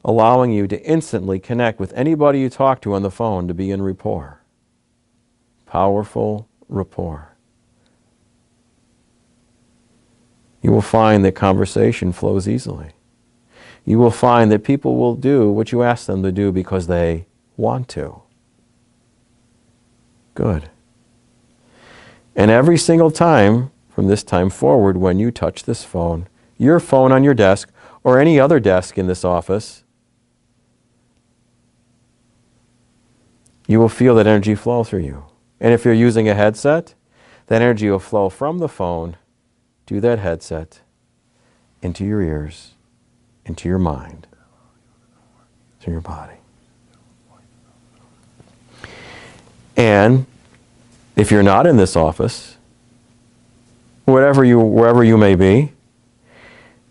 allowing you to instantly connect with anybody you talk to on the phone, to be in rapport. Powerful rapport. You will find that conversation flows easily. You will find that people will do what you ask them to do because they want to. Good. And every single time from this time forward, when you touch this phone, your phone on your desk, or any other desk in this office, you will feel that energy flow through you. And if you're using a headset, that energy will flow from the phone to that headset, into your ears, into your mind, to your body. And if you're not in this office, wherever you may be,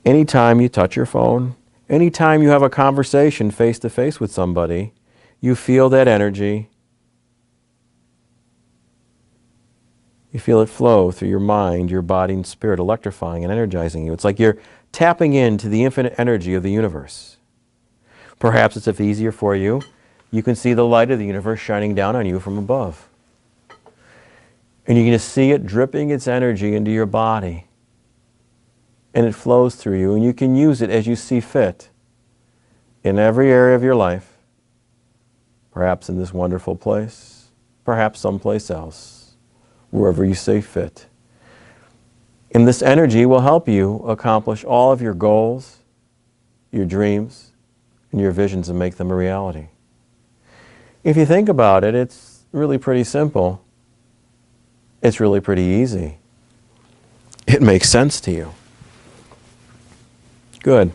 anytime you touch your phone, anytime you have a conversation face to face with somebody, you feel that energy. You feel it flow through your mind, your body, and spirit, electrifying and energizing you. It's like you're tapping into the infinite energy of the universe. Perhaps it's if easier for you, you can see the light of the universe shining down on you from above. And you can just see it dripping its energy into your body. And it flows through you, and you can use it as you see fit in every area of your life. Perhaps in this wonderful place, perhaps someplace else, wherever you see fit. And this energy will help you accomplish all of your goals, your dreams, and your visions, and make them a reality. If you think about it, it's really pretty simple. It's really pretty easy. It makes sense to you. Good.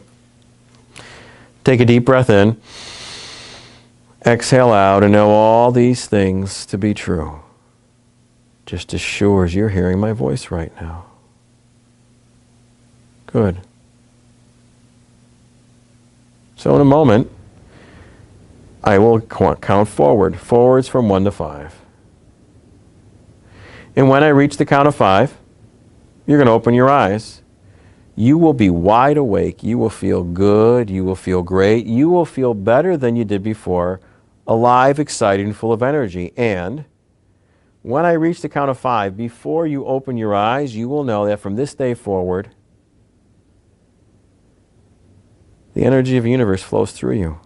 Take a deep breath in. Exhale out and know all these things to be true. Just as sure as you're hearing my voice right now. Good. So in a moment, I will count forwards from 1 to 5. And when I reach the count of 5, you're going to open your eyes. You will be wide awake. You will feel good. You will feel great. You will feel better than you did before, alive, excited, and full of energy. And when I reach the count of 5, before you open your eyes, you will know that from this day forward, the energy of the universe flows through you.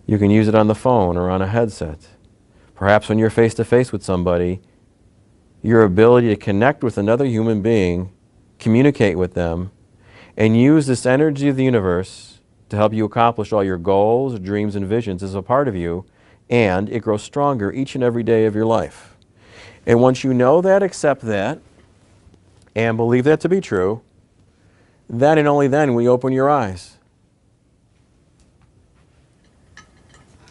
You can use it on the phone or on a headset. Perhaps when you're face to face with somebody, your ability to connect with another human being, communicate with them, and use this energy of the universe to help you accomplish all your goals, dreams, and visions is a part of you, and it grows stronger each and every day of your life. And once you know that, accept that, and believe that to be true, then and only then will you open your eyes.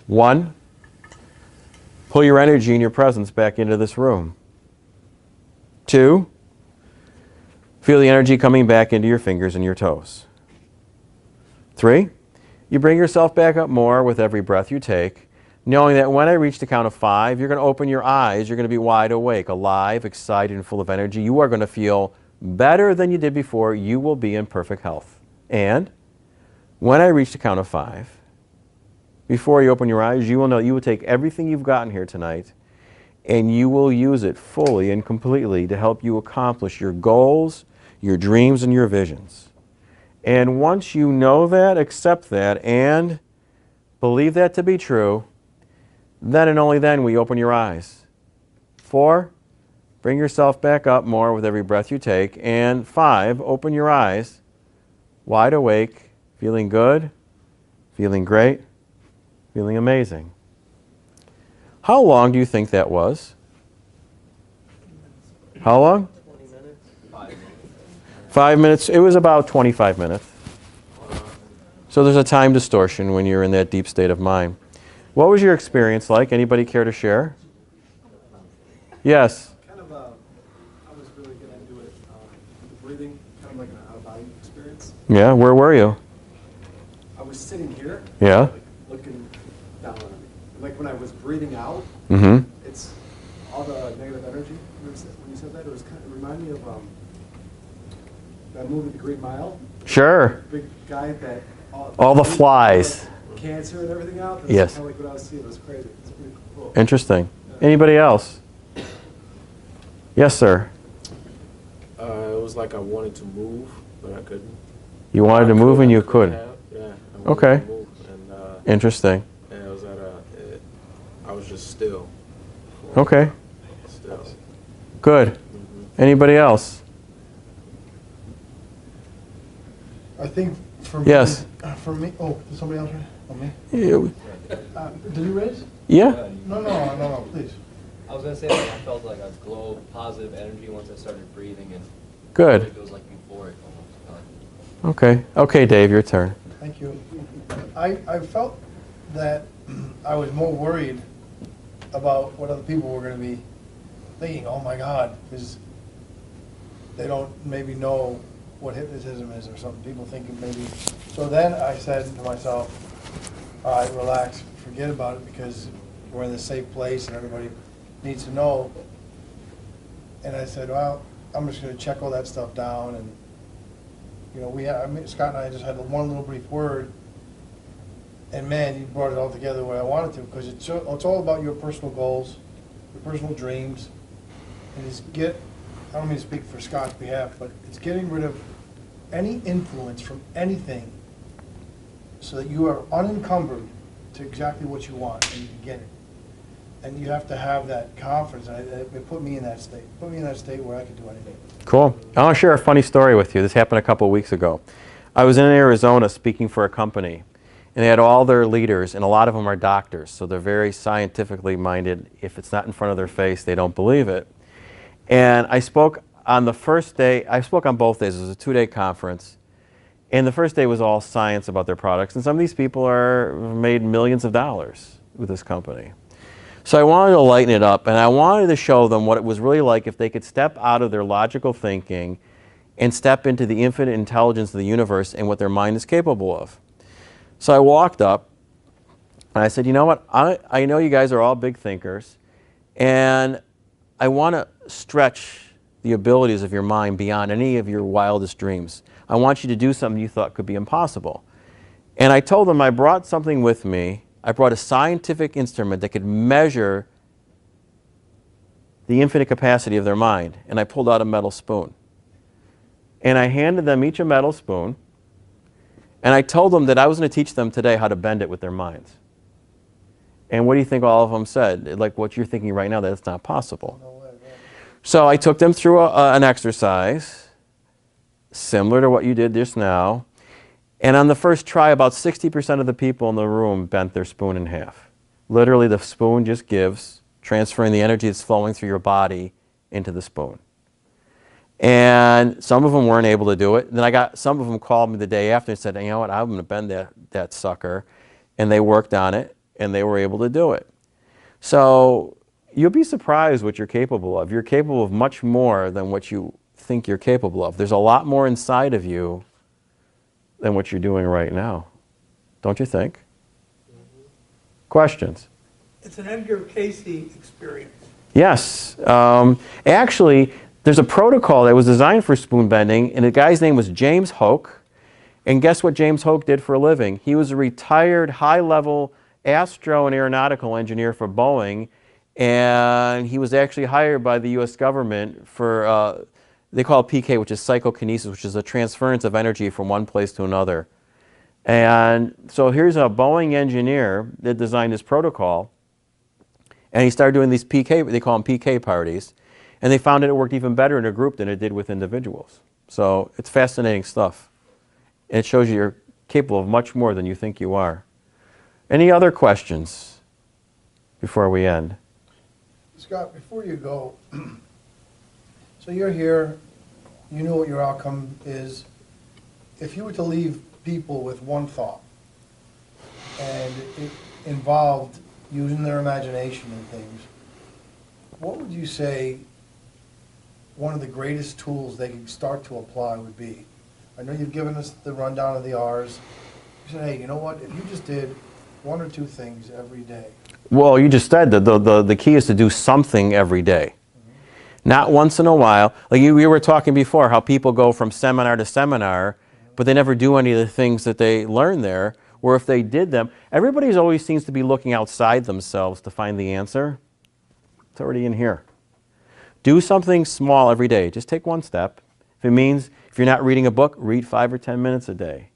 1, pull your energy and your presence back into this room. 2, feel the energy coming back into your fingers and your toes. 3, you bring yourself back up more with every breath you take, knowing that when I reach the count of 5, you're going to open your eyes, you're going to be wide awake, alive, excited, and full of energy. You are going to feel better than you did before. You will be in perfect health. And when I reach the count of 5, before you open your eyes, you will know you will take everything you've gotten here tonight and you will use it fully and completely to help you accomplish your goals, your dreams, and your visions. And once you know that, accept that, and believe that to be true, then and only then will you open your eyes. 4, bring yourself back up more with every breath you take. And 5, open your eyes, wide awake, feeling good, feeling great, feeling amazing. How long do you think that was? How long? 20 minutes. 5 minutes. 5 minutes. It was about 25 minutes. So there's a time distortion when you're in that deep state of mind. What was your experience like? Anybody care to share? Yes. Kind of, I was really getting into it. The breathing, kind of like an out-of-body experience. Yeah, where were you? I was sitting here, Yeah. like, looking down on me. Like when I was breathing out, Mm-hmm. it's all the negative energy. When you said that, it was kind of, it reminded me of that movie, The Green Mile. Sure. Big guy that All the flies. like, cancer and everything out. That's Yes. kind of like what I was seeing. It was crazy. It's pretty cool. Interesting. Anybody else? Yes, sir. It was like I wanted to move, but I couldn't. You wanted to move and you couldn't. Yeah. I wanted Okay. to move, and Interesting. it was I was just still. Okay. Still. Good. I Anybody else? think for Yes. me, oh, did somebody else raise? Oh, me? You- Did you raise? Yeah. No, please. I was gonna say, like, I felt like a glow of positive energy once I started breathing, and Good. it was like euphoric almost. Okay. Okay, Dave, your turn. Thank you. I felt that I was more worried about what other people were going to be thinking, oh my God, because they don't maybe know what hypnotism is or something. People thinking maybe. So then I said to myself, all right, relax, forget about it, because we're in a safe place and everybody needs to know. And I said, well, I'm just going to check all that stuff down. And, you know, Scott and I just had one little brief word. And man, you brought it all together the way I wanted to, because it's all about your personal goals, your personal dreams. And I don't mean to speak for Scott's behalf, but it's getting rid of any influence from anything so that you are unencumbered to exactly what you want and you can get it. And you have to have that confidence. It put me in that state. Put me in that state where I could do anything. Cool. I want to share a funny story with you. This happened a couple of weeks ago. I was in Arizona speaking for a company, and they had all their leaders, and a lot of them are doctors, so they're very scientifically minded. If it's not in front of their face, they don't believe it. And I spoke on the first day. I spoke on both days. It was a 2-day conference. And the first day was all science about their products. And some of these people made millions of dollars with this company. So I wanted to lighten it up, and I wanted to show them what it was really like if they could step out of their logical thinking and step into the infinite intelligence of the universe and what their mind is capable of. So I walked up, and I said, you know what, I know you guys are all big thinkers, and I want to stretch the abilities of your mind beyond any of your wildest dreams. I want you to do something you thought could be impossible. And I told them I brought something with me. I brought a scientific instrument that could measure the infinite capacity of their mind. And I pulled out a metal spoon. And I handed them each a metal spoon. And I told them that I was going to teach them today how to bend it with their minds. And what do you think all of them said? Like what you're thinking right now, that it's not possible. No way, man. So I took them through an exercise similar to what you did just now. And on the first try, about 60% of the people in the room bent their spoon in half. Literally, the spoon just gives, transferring the energy that's flowing through your body into the spoon. And some of them weren't able to do it. And then some of them called me the day after and said, you know what, I'm going to bend that sucker. And they worked on it, and they were able to do it. So you'll be surprised what you're capable of. You're capable of much more than what you think you're capable of. There's a lot more inside of you than what you're doing right now. Don't you think? Questions? It's an Edgar Casey experience. Yes. Actually, there's a protocol that was designed for spoon bending, and the guy's name was James Hoke. And guess what James Hoke did for a living? He was a retired high-level astro and aeronautical engineer for Boeing, and he was actually hired by the U.S. government for, they call it PK, which is psychokinesis, which is a transference of energy from one place to another. And so here's a Boeing engineer that designed this protocol, and he started doing these PK, they call them PK parties, and they found that it worked even better in a group than it did with individuals. So it's fascinating stuff. And it shows you you're capable of much more than you think you are. Any other questions before we end? Scott, before you go, so you're here, you know what your outcome is. If you were to leave people with one thought, and it involved using their imagination and things, what would you say one of the greatest tools they could start to apply would be? I know you've given us the rundown of the R's. You said, hey, you know what? If you just did one or two things every day. Well, you just said that the key is to do something every day. Not once in a while. Like we were talking before, how people go from seminar to seminar, but they never do any of the things that they learn there, or if they did them, everybody always seems to be looking outside themselves to find the answer. It's already in here. Do something small every day. Just take one step. If it means, if you're not reading a book, read 5 or 10 minutes a day.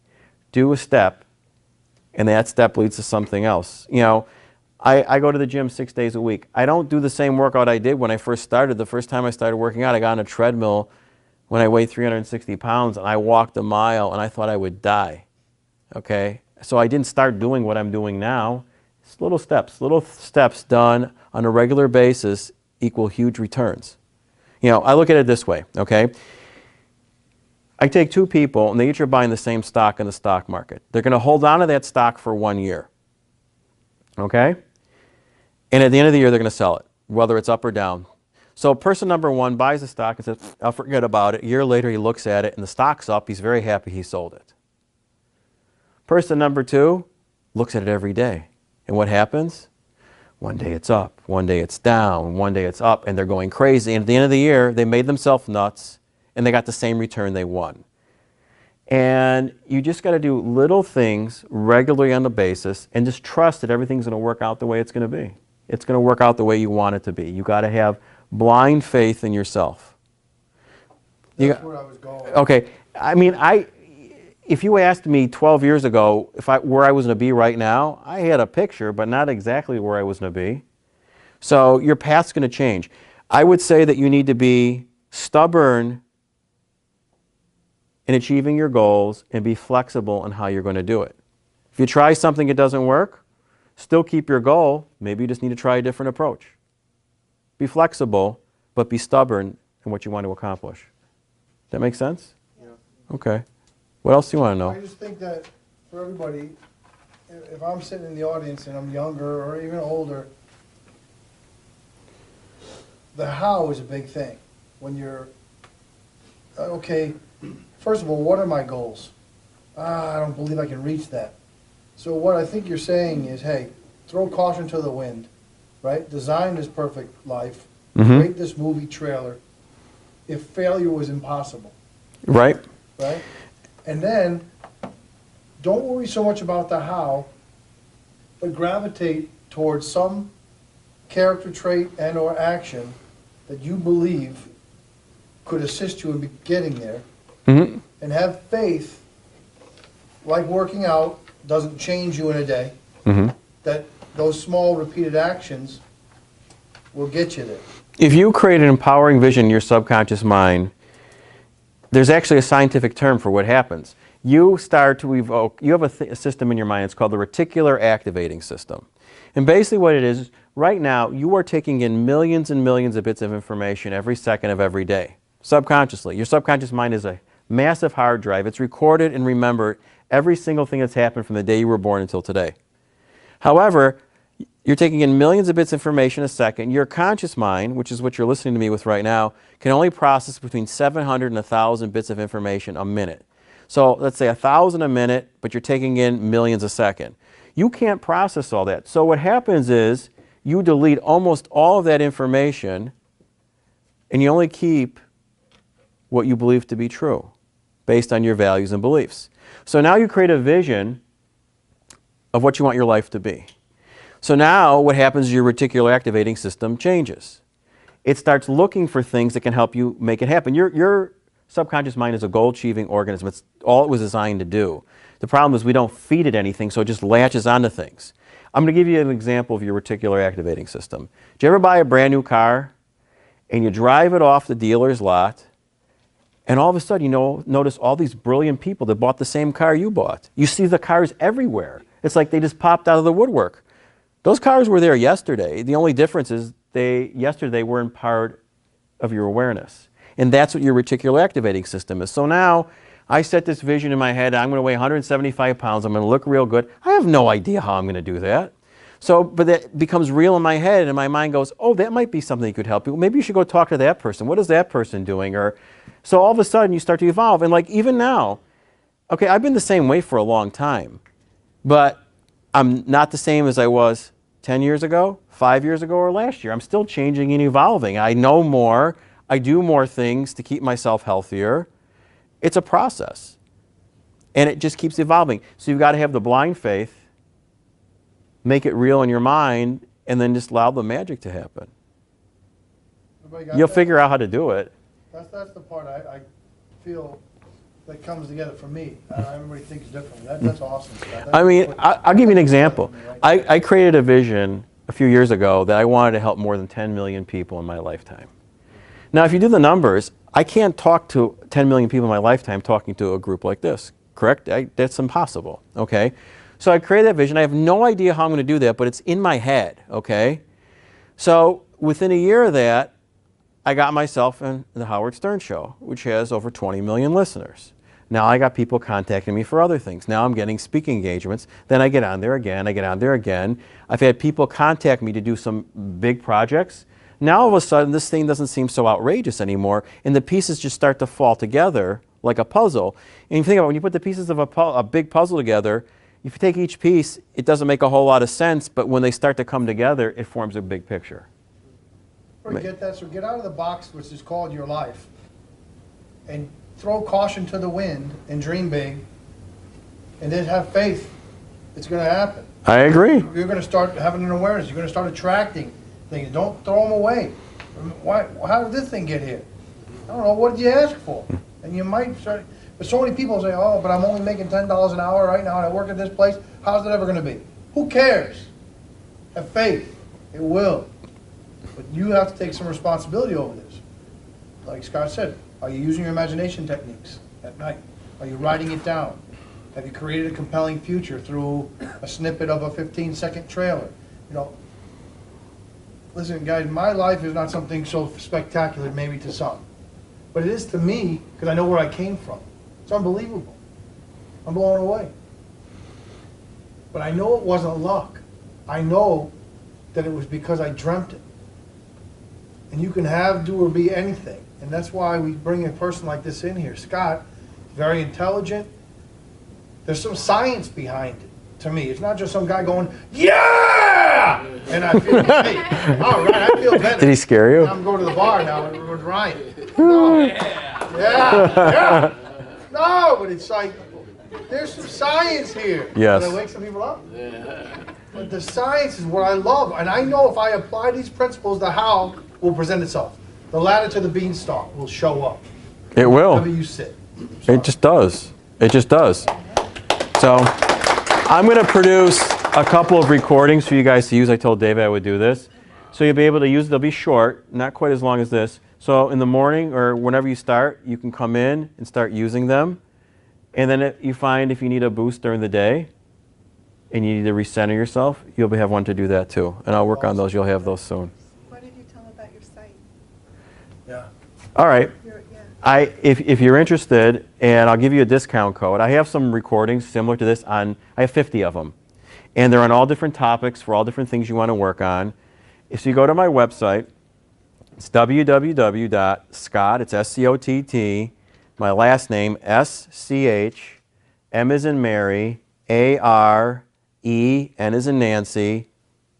Do a step, and that step leads to something else. You know, I go to the gym 6 days a week. I don't do the same workout I did when I first started. The first time I started working out, I got on a treadmill when I weighed 360 pounds, and I walked a mile, and I thought I would die. Okay? So I didn't start doing what I'm doing now. It's little steps done on a regular basis equal huge returns. You know, I look at it this way, okay? I take two people, and they each are buying the same stock in the stock market. They're going to hold on to that stock for 1 year. Okay? And at the end of the year, they're going to sell it, whether it's up or down. So person number one buys the stock and says, I'll forget about it. A year later, he looks at it, and the stock's up. He's very happy he sold it. Person number two looks at it every day. And what happens? One day it's up, one day it's down, one day it's up, and they're going crazy. And at the end of the year, they made themselves nuts, and they got the same return they won. And you just got to do little things regularly on the basis and just trust that everything's going to work out the way it's going to be. It's going to work out the way you want it to be. You got to have blind faith in yourself. That's where I was going. Okay. I mean, if you asked me 12 years ago where I was going to be right now, I had a picture, but not exactly where I was going to be. So your path's going to change. I would say that you need to be stubborn in achieving your goals and be flexible in how you're going to do it. If you try something, it doesn't work, still keep your goal. Maybe you just need to try a different approach. Be flexible, but be stubborn in what you want to accomplish. Does that make sense? Yeah. Okay. What else do you want to know? I just think that for everybody, if I'm sitting in the audience and I'm younger or even older, the how is a big thing. When you're, okay, first of all, what are my goals? I don't believe I can reach that. So what I think you're saying is, hey, throw caution to the wind, right? Design this perfect life. Create this movie trailer if failure was impossible. Right. Right? And then, don't worry so much about the how, but gravitate towards some character trait and or action that you believe could assist you in getting there. And have faith, like working out doesn't change you in a day, that those small repeated actions will get you there. If you create an empowering vision in your subconscious mind, there's actually a scientific term for what happens. You start to evoke, you have a system in your mind, it's called the reticular activating system. And basically what it is, right now, you are taking in millions and millions of bits of information every second of every day, subconsciously. Your subconscious mind is a massive hard drive. It's recorded and remembered every single thing that's happened from the day you were born until today. However, you're taking in millions of bits of information a second. Your conscious mind, which is what you're listening to me with right now, can only process between 700 and 1,000 bits of information a minute. So let's say 1,000 a minute, but you're taking in millions a second. You can't process all that. So what happens is you delete almost all of that information, and you only keep what you believe to be true based on your values and beliefs. So now you create a vision of what you want your life to be. So now what happens is your reticular activating system changes. It starts looking for things that can help you make it happen. Your subconscious mind is a goal-achieving organism. It's all it was designed to do. The problem is we don't feed it anything, so it just latches onto things. I'm going to give you an example of your reticular activating system. Did you ever buy a brand new car and you drive it off the dealer's lot, and all of a sudden you notice all these brilliant people that bought the same car you bought? You see the cars everywhere. It's like they just popped out of the woodwork. Those cars were there yesterday. The only difference is yesterday they weren't part of your awareness. And that's what your reticular activating system is. So now I set this vision in my head, I'm going to weigh 175 pounds, I'm going to look real good. I have no idea how I'm going to do that. So, but that becomes real in my head, and my mind goes, oh, that might be something that could help you. Maybe you should go talk to that person. What is that person doing? Or, so all of a sudden you start to evolve. And like even now, okay, I've been the same way for a long time, but I'm not the same as I was 10 years ago, 5 years ago, or last year. I'm still changing and evolving. I know more. I do more things to keep myself healthier. It's a process, and it just keeps evolving. So you've got to have the blind faith, make it real in your mind, and then just allow the magic to happen. Everybody got You'll that? figure out how to do it. That's the part I feel that comes together for me. Everybody thinks differently. That's awesome. I mean, I'll give you an example. I created a vision a few years ago that I wanted to help more than 10 million people in my lifetime. Now, if you do the numbers, I can't talk to 10 million people in my lifetime talking to a group like this, correct? That's impossible, okay? So I created that vision. I have no idea how I'm going to do that, but it's in my head, okay? So within a year of that, I got myself in the Howard Stern Show, which has over 20 million listeners. Now I got people contacting me for other things. Now I'm getting speaking engagements. Then I get on there again. I get on there again. I've had people contact me to do some big projects. Now all of a sudden this thing doesn't seem so outrageous anymore, and the pieces just start to fall together like a puzzle. And you think about when you put the pieces of a big puzzle together, if you take each piece, it doesn't make a whole lot of sense, but when they start to come together, it forms a big picture. Get that. So get out of the box, which is called your life, and throw caution to the wind and dream big, and then have faith. It's going to happen. I agree. You're going to start having an awareness. You're going to start attracting things. Don't throw them away. Why? How did this thing get here? I don't know. What did you ask for? And you might start. But so many people say, "Oh, but I'm only making $10 an hour right now, and I work at this place. How's it ever going to be?" Who cares? Have faith. It will. But you have to take some responsibility over this. Like Scott said, are you using your imagination techniques at night? Are you writing it down? Have you created a compelling future through a snippet of a 15-second trailer? You know, listen, guys, my life is not something so spectacular maybe to some. But it is to me because I know where I came from. It's unbelievable. I'm blown away. But I know it wasn't luck. I know that it was because I dreamt it. And you can have, do, or be anything. And that's why we bring a person like this in here. Scott, very intelligent. There's some science behind it, to me. It's not just some guy going, yeah! And I feel, hey, all right, I feel better. Did he scare you? I'm going to the bar now with Ryan. No. Yeah. No, but it's like, there's some science here. Yes. Did I wake some people up? But the science is what I love. And I know if I apply these principles, the how will present itself. The ladder to the beanstalk will show up. It will. Wherever you sit. It just does. It just does. So I'm going to produce a couple of recordings for you guys to use. I told David I would do this. So you'll be able to use, they'll be short, not quite as long as this. So in the morning or whenever you start, you can come in and start using them. And then you find if you need a boost during the day and you need to recenter yourself, you'll have one to do that too. And I'll work on those. You'll have those soon. What did you tell them about your site? Yeah. All right. Yeah. If you're interested, and I'll give you a discount code. I have some recordings similar to this I have 50 of them. And they're on all different topics for all different things you want to work on. If you go to my website, it's www.scott, it's S-C-O-T-T, my last name, S-C-H, M as in Mary, A-R-E, N as in Nancy,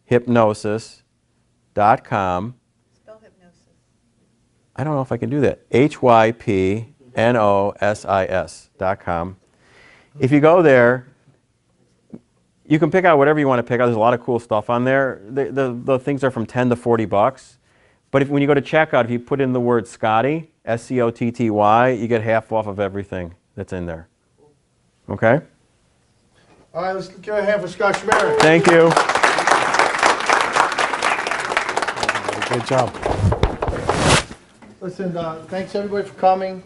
hypnosis.com. Spell hypnosis. I don't know if I can do that. Hypnosis.com. If you go there, you can pick out whatever you want to pick out. There's a lot of cool stuff on there. The things are from $10 to $40. But when you go to checkout, if you put in the word Scotty, S-C-O-T-T-Y, you get half off of everything that's in there. Okay? All right, let's give a hand for Scott Schmerin. Thank you. Good job. Listen, thanks everybody for coming.